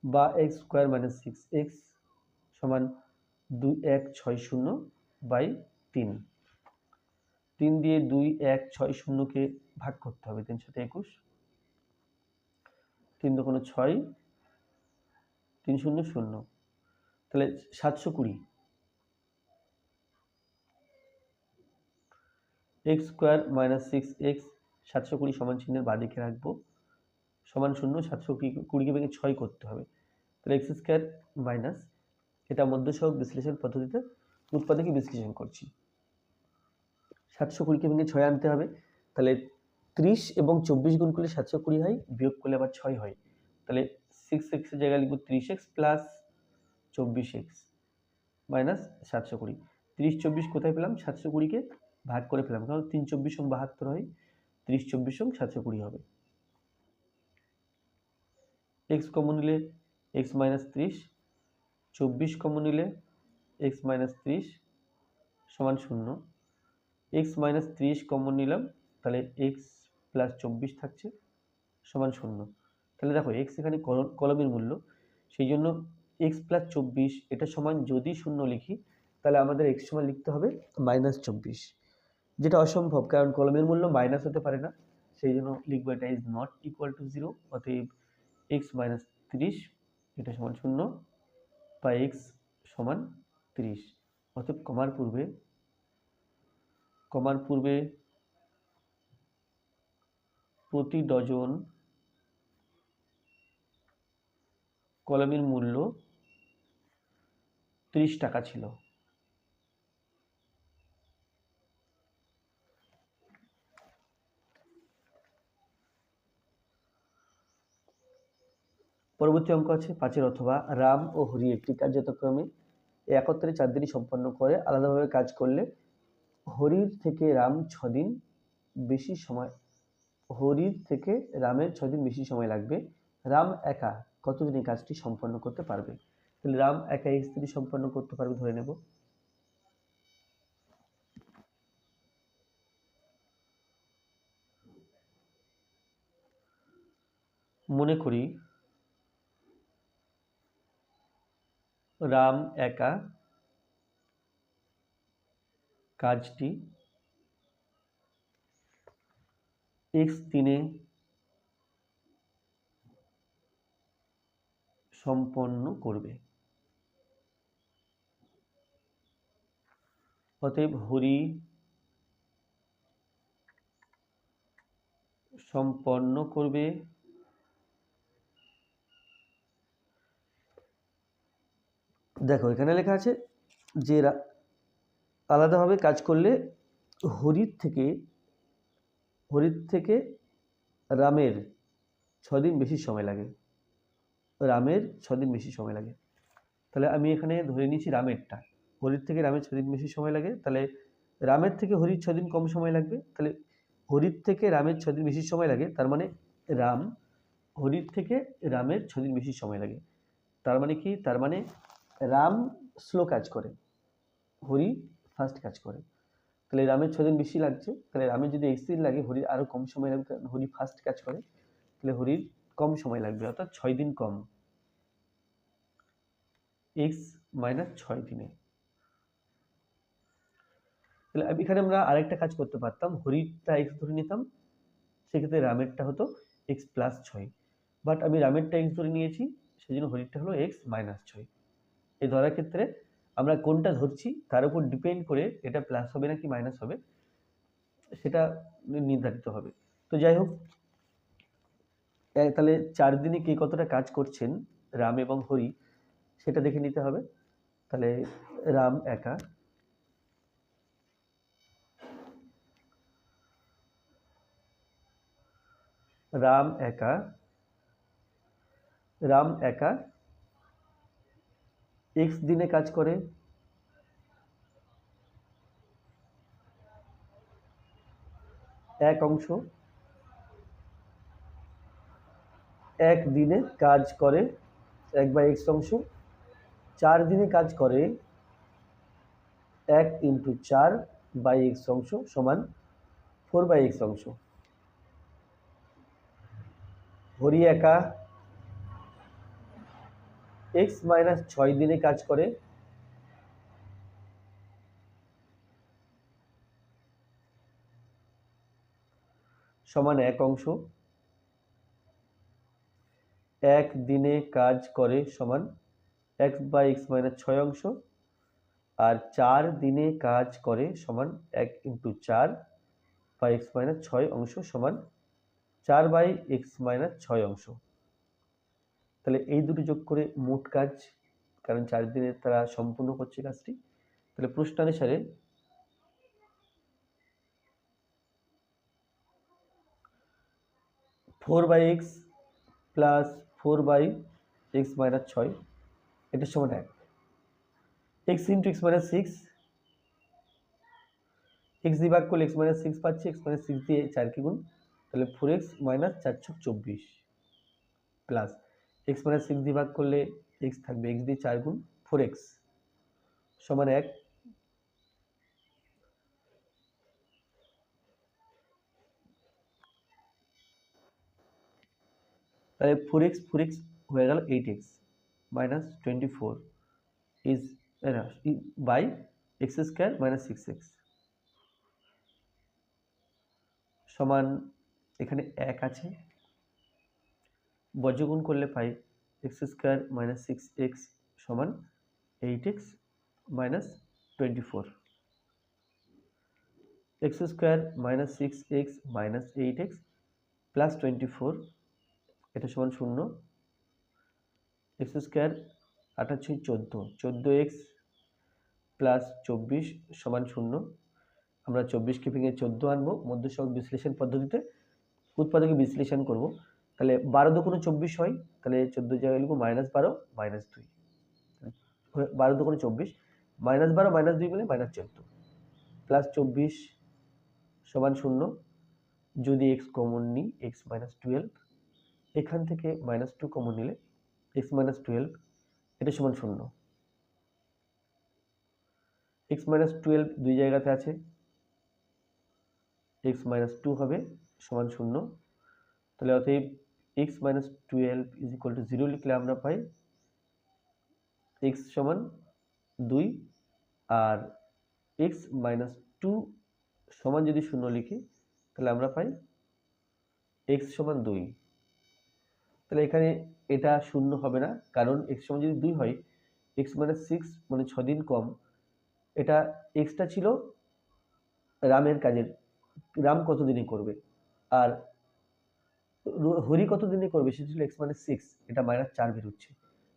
বা x স্কোয়ার মাইনাস 6x সমান 2160/3। 3 দিয়ে 2160কে ভাগ করতে হবে, 3 × 7 = 21, 3 × 2 = 6, 3 × 0 = 0, তাহলে 720। x স্কোয়ার মাইনাস 6x 720 সমান চিহ্নের বাঁদিকে রাখবো, সমান 0, 720কে ভেঙে 6 করতে হবে, তাহলে x স্কোয়ার মাইনাস, এটা মধ্যসহগ বিশ্লেষণ পদ্ধতিতে উৎপাদকে বিশ্লেষণ করছি। 720কে ভেঙে 6 আনতে হবে, তাহলে 30 এবং 24 গুণ করলে 720 হয়, বিয়োগ করলে আবার 6 হয়, তাহলে 6x এর জায়গায় লিখব 30x প্লাস 24x মাইনাস 720। 30 24 কোথায় পেলাম? 720কে ভাগ করে পেলাম, কারণ 3 24 = 72 হয়, 30 24 = 720 হবে। x কমন নিলে x - 30, 24 কমন নিলে x - 30 সমান 0, x - 30 কমন নিলাম, তাহলে x + 24 থাকছে সমান 0। তাহলে দেখো x এখানে কলমের মূল্য, সেই জন্য x + 24 এটা সমান, যদি 0 লিখি তাহলে আমাদের x সমান লিখতে হবে -24, যেটা অসম্ভব, কারণ কলমের মূল্য মাইনাস হতে পারে না, সেই জন্য লিখবো এটা ইজ নট ইকুয়াল টু 0। অতএব x - 30 এটা সমান 0 বা x সমান 30। অতএব কমার পূর্বে প্রতি ডজন কলমের মূল্য 30 টাকা ছিল। পরবর্তী অঙ্ক আছে 5 অথবা রাম ও হরি একটি কাজ যথাক্রমে একত্রে 4 দিনই সম্পন্ন করে আলাদাভাবে কাজ করলে হরির থেকে রাম 6 দিন বেশি সময় হরির থেকে রামের 6 দিন বেশি সময় লাগবে। রাম একা কতদিনে কাজটি সম্পন্ন করতে পারবে? তাহলে রাম একা x দিনে সম্পন্ন করতে পারবে ধরে নেব। মনে করি রাম একা কাজটি x দিনে সম্পন্ন করবে। অতএব হরি সম্পন্ন করবে দেখো এখানে লেখা আছে যে আলাদাভাবে কাজ করলে হরির থেকে রামের 6 দিন বেশি সময় লাগে। রামের 6 দিন বেশি সময় লাগে। তাহলে আমি এখানে ধরে নিয়েছি রামেরটা, হরির থেকে রামের 6 দিন বেশি সময় লাগে। তাহলে রামের থেকে হরির 6 দিন কম সময় লাগবে। তাহলে হরির থেকে রামের 6 দিন বেশি সময় লাগে, তার মানে হরির থেকে রামের 6 দিন বেশি সময় লাগে। তার মানে কি? তার মানে রাম স্লো কাজ করে, হরি ফাস্ট কাজ করে। তাহলে রামের 6 দিন বেশি লাগছে, তাহলে রামের যদি x দিন লাগে হরির আরও কম সময় লাগবে, কারণ হরি ফাস্ট কাজ করে। তাহলে হরির কম সময় লাগবে, অর্থাৎ 6 দিন কম, x - 6 দিনে। তাহলে এখানে আমরা আরেকটা কাজ করতে পারতাম, হরিরটা x ধরে নিতাম, সেক্ষেত্রে রামেরটা হতো x + 6। বাট আমি রামেরটা x ধরে নিয়েছি, সেই জন্য হরিরটা হলো x - 6। এই ধরার ক্ষেত্রে আমরা কোনটা ধরছি তার উপর ডিপেন্ড করে এটা প্লাস হবে নাকি মাইনাস হবে সেটা নির্ধারিত হবে। তো যাই হোক, তাহলে 4 দিনে কে কতটা কাজ করছেন রাম এবং হরি সেটা দেখে নিতে হবে। তাহলে রাম একা x দিনে কাজ করে, এক অংশ 1 দিনে কাজ করে 1/x অংশ, 4 দিনে কাজ করে 1 × 4/x অংশ সমান 4/x অংশ। হরি একা x - 6 দিনে কাজ করে সমান 1 অংশ, 1 দিনে কাজ করে সমান 1/x - 6 অংশ, আর 4 দিনে কাজ করে সমান 1 × 4/x - 6 অংশ সমান 4/x - 6 অংশ। তাহলে এই দুটো যোগ করে মোট কাজ, কারণ 4 দিনে তারা সম্পূর্ণ করছে কাজটি, তাহলে প্রশ্নানুসারে 4/x + 4/x - 6 এটা সমান 1। x × x - 6, x দিয়ে ভাগ করলে x - 6 পাচ্ছি, x - 6 দিয়ে 4 কে গুণ, তাহলে 4x - 4 × 24 প্লাস x - 6 দিয়ে ভাগ করলে x থাকবে, x দিয়ে 4 গুণ 4x সমান 1। তাহলে 4x হয়ে গেল 8x - 24 is by x² - 6x সমান, এখানে 1 আছে, বর্গগুণ করলে পাই x² - 6x সমান 8x - 24, x² - 6x - 8x + 24 এটা সমান 0, x² 8 × 14, 14x + 24 সমান 0। আমরা 24কে ভেঙে 14 আনবো, মধ্যসহগ বিশ্লেষণ পদ্ধতিতে উৎপাদকে বিশ্লেষণ করব। তাহলে 12 দুগুণে 24 হয়, তাহলে 14 জায়গায় লিখবো -12 -2, 12 দুগুণে 24, -12 -2 মিলে -14, প্লাস 24 সমান 0, যদি x কমন নিই x -12, এখান থেকে -2 কমন নিলে x -12 এটা সমান 0, x -12 দুই জায়গাতে আছে, x -2 হবে সমান 0, তাহলে অতএব x -12 = 0 লিখলে আমরা পাই x সমান 2, আর x -2 সমান যদি 0 লিখি তাহলে আমরা পাই x সমান 2। তাহলে এখানে এটা 0 হবে না, কারণ x সমান যদি 2 হয়, x -6 মানে 6 দিন কম, এটা xটা ছিল রামের কাজের, রাম কত দিনে করবে, আর হরি কত দিনে করবে সেটা ছিল x -6, এটা -4 বেরোচ্ছে,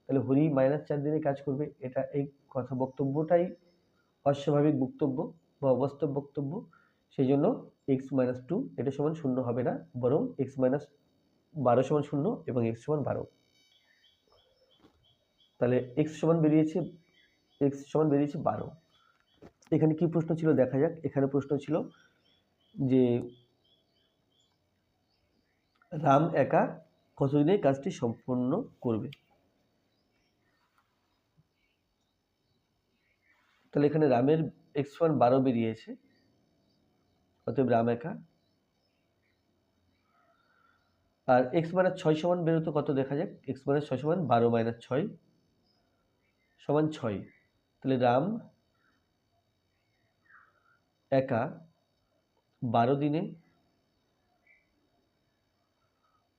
তাহলে হরি -4 দিনে কাজ করবে। এটা এই কথা বক্তব্যটাই অস্বাভাবিক বক্তব্য বা অবাস্তব বক্তব্য, সেই জন্য x -2 এটা সমান 0 হবে না, বরং x -12 সমান 0 এবং x সমান 12। তাহলে x সমান বেরিয়েছে 12। এখানে কি প্রশ্ন ছিল দেখা যাক। এখানে প্রশ্ন ছিল যে রাম একা কতদিনে কাজটি সম্পন্ন করবে। তাহলে এখানে রামের x সমান 12 বেরিয়েছে, অতএব রাম একা। আর x - 6 সমান বেরোতো কত দেখা যাক। x - 6 সমান 12 - 6 সমান 6, তাহলে রাম একা 12 দিনে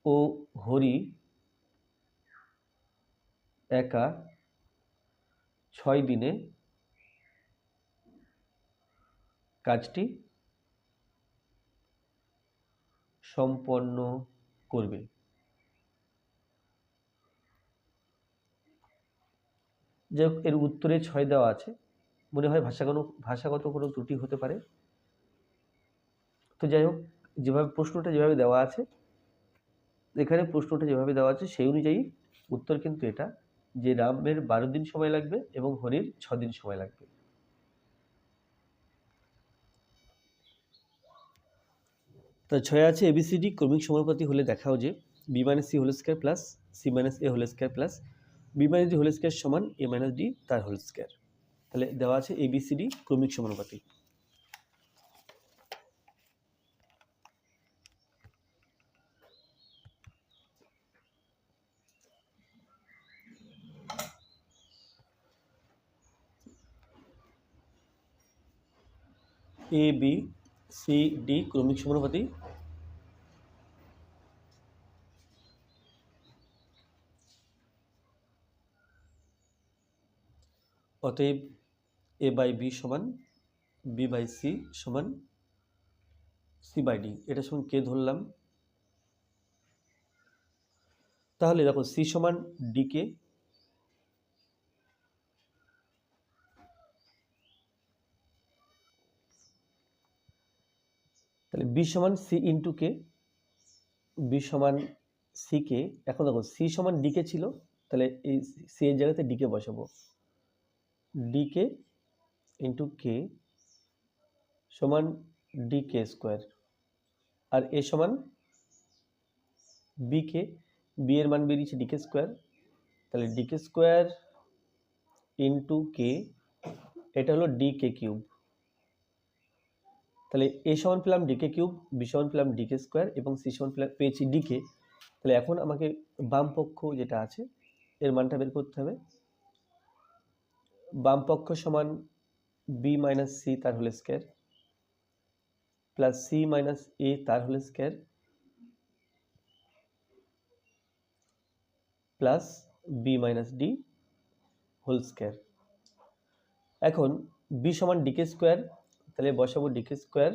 ও হরি একা 6 দিনে কাজটি সম্পন্ন করবে। যাই হোক, এর উত্তরে 6 দেওয়া আছে, মনে হয় ভাষাগত কোনো ত্রুটি হতে পারে। তো যাই হোক, যেভাবে প্রশ্নটা যেভাবে দেওয়া আছে, এখানে প্রশ্নটা যেভাবে দেওয়া আছে সেই অনুযায়ী উত্তর কিন্তু এটা, যে রামের 12 দিন সময় লাগবে এবং হরির 6 দিন সময় লাগবে। তা 6 আছে ABCD ক্রমিক সমানুপাতি হলে দেখাও যে b - c whole square plus c - a whole square plus b - d whole square সমান a - d তার হোল স্কয়ার। তাহলে দেওয়া আছে ABCD ক্রমিক সমানুপাতি। ABCD ক্রমিক সমানুপাতি। অতএব A/B সমান B/C সমান C/D, এটা সমান কে ধরলাম। তাহলে দেখো C সমান DK, তাহলে B সমান C ইন্টু K, B সমান CK। এখন দেখো C সমান DK ছিল, তাহলে এই C এর জায়গাতে DK বসাবো, DK ইন্টু K সমান DK স্কোয়ার, আর A সমান BK, B এর মান বেরিয়েছে DK স্কোয়ার, তাহলে DK স্কোয়ার ইন্টু K, এটা হলো DK কিউব। তাহলে A সমান পেলাম DK কিউব, B সমান পেলাম DK স্কোয়ার এবং C সমান পেয়েছি DK। তাহলে এখন আমাকে বাম পক্ষ যেটা আছে এর মানটা বের করতে হবে। বাম পক্ষ সমান B - C তার whole square plus C - A তার whole square plus B - D whole square. এখন B সমান DK স্কোয়ার, তাহলে বসাবো DK স্কোয়ার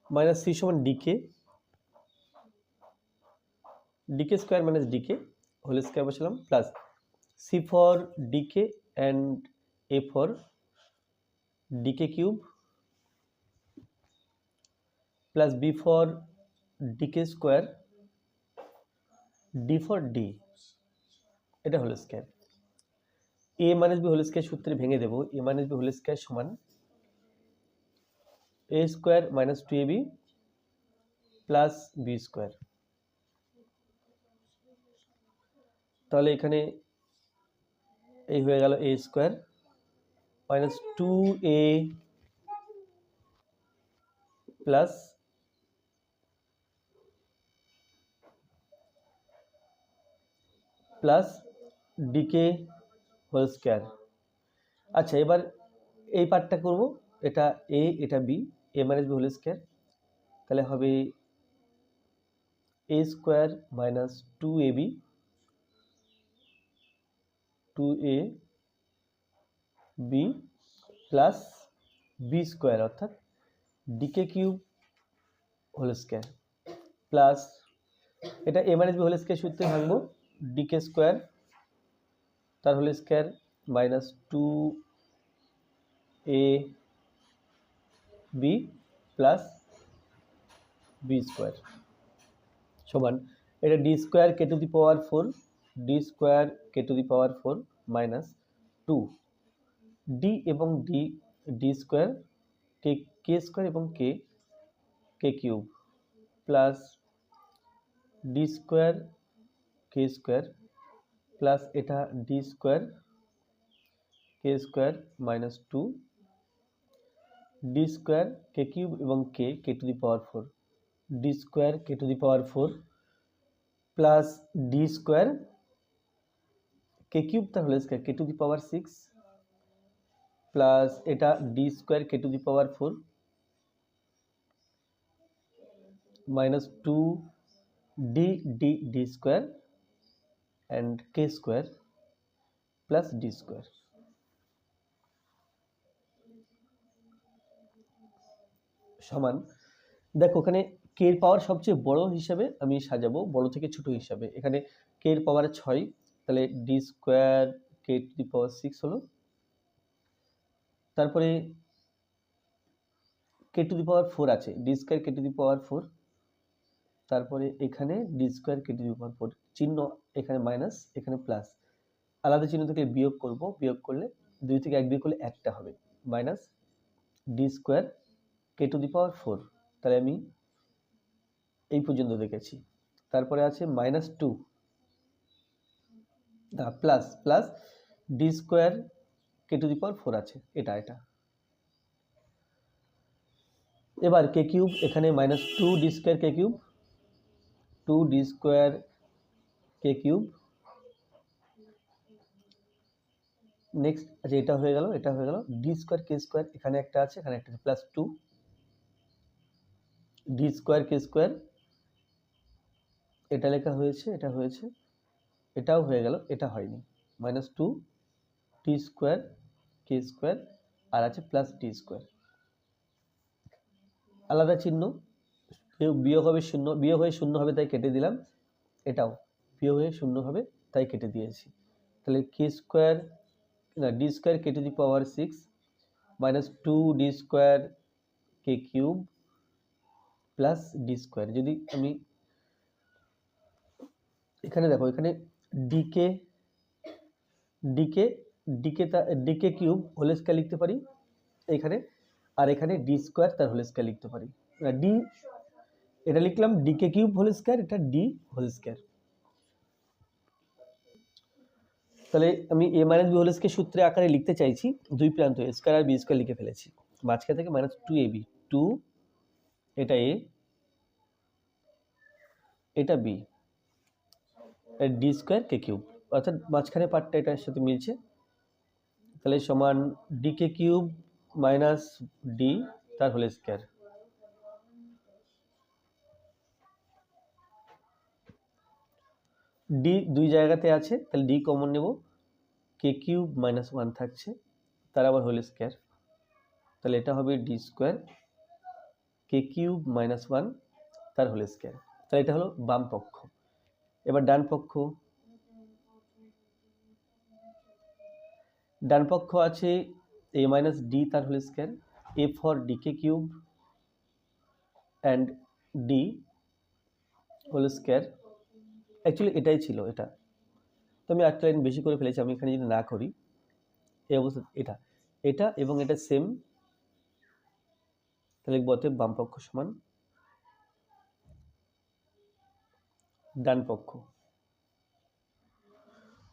মাইনাস C সমান DK, DK square minus DK whole square বসালাম, plus C for DK and A for DK cube plus B for DK square d for d, এটা whole square. A minus b whole square সূত্রে ভেঙে দেব, a minus b whole square সমান a square minus 2ab plus b square. তাহলে এখানে এই হয়ে গেল a square minus 2a plus plus d k whole square. আচ্ছা, এবার এই পার্টটা করব, এটা এ এটা b, a minus b whole square, তাহলে হবে a square minus 2ab 2ab plus b square অর্থাৎ d k cube whole square plus এটা a minus b whole square সূত্রে ভাঙবো, ডিকে স্কয়ার তার whole square minus 2ab plus b square সমান এটা d square k to the power 4, d square k to the power 4 minus 2 d এবং d, d square k, k square এবং k, k cube plus d square k square plus এটা d square k square minus 2 d square k cube এবং k, k to the power 4, d square k to the power 4 plus d square k cube তার whole square k to the power 6 plus এটা d square k to the power 4 minus 2 d d d square and k square plus d square। সমান দেখো এখানে k এর পাওয়ার সবচেয়ে বড় হিসাবে আমি সাজাবো, বড় থেকে ছোট হিসাবে। এখানে k এর পাওয়ার 6, তাহলে d square k to the power 6 হলো, তারপরে k টু দি পাওয়ার 4 আছে, d square k to the power 4, তারপরে এখানে d square k to the power 4 চিহ্ন এখানে মাইনাস এখানে প্লাস, আলাদা চিহ্ন থেকে বিয়োগ করব, বিয়োগ করলে 2 থেকে 1 বিয়োগ করলে একটা হবে minus d square k to the power 4, তাহলে আমি এই পর্যন্ত দেখেছি। তারপরে আছে minus 2 plus plus d square k to the power 4 আছে, এটা এটা। এবার কে কিউব এখানে minus 2 d square k cube, 2 d square k cube, next এটা হয়ে গেল, এটা হয়ে গেল ডি স্কয়ার কে স্কয়ার, এখানে একটা আছে এখানে একটা আছে, plus 2 d square k square, এটা লেখা হয়েছে, এটা হয়েছে, এটাও হয়ে গেল, এটা হয়নি, মাইনাস 2 টি স্কয়ার কে স্কয়ার আর আছে প্লাস টি স্কয়ার, আলাদা চিহ্ন, বিয়োগ হবে 0, বিয়োগ হয়ে 0 হবে তাই কেটে দিলাম, এটাও বিয়োগ হয়ে 0 হবে তাই কেটে দিয়েছি। তাহলে কে স্কয়ার না d square k to the power 6 minus 2 d square k cube plus d square. যদি আমি এখানে দেখো এখানে d k d k d k d k cube whole square লিখতে পারি এখানে, আর এখানে ডি স্কয়ার তার হোল স্কয়ার লিখতে পারি, ডি এটা লিখলাম ডিকে কিউব হোল স্কয়ার, এটা ডি হোল স্কয়ার। তাহলে আমি a minus b whole square সূত্রে আকারে লিখতে চাইছি, দুই প্রান্ত এ স্কয়ার আর বি স্কয়ার লিখে ফেলেছি, মাঝখান থেকে মাইনাস 2ab 2, এটা এ এটা B, D square k cube, অর্থাৎ মাঝখানে পার্টটা এটার সাথে মিলছে, তাহলে সমান D k cube minus d তার হোল স্কয়ার। ডি দুই জায়গাতে আছে তাহলে ডি কমন নেব, কে কিউব মাইনাস 1 থাকছে তার আবার হোল স্কয়ার, তাহলে এটা হবে D square k cube minus 1 তার হোল স্কয়ার। তাহলে এটা হলো বাম পক্ষ। এবার ডান পক্ষ, ডান পক্ষ আছে এ মাইনাস ডি তার whole square, a for d k cube and d whole square actually এটাই ছিল এটা। তো আমি একটা লাইন বেশি করে ফেলেছি, আমি এখানে যদি না করি এই অবস্থা, এটা এটা এবং এটা সেম, তাহলে লিখব অতএব বাম পক্ষ সমান ডান পক্ষ।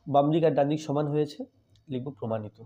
বাম দিক আর ডান দিক সমান হয়েছে, লিখব প্রমাণিত।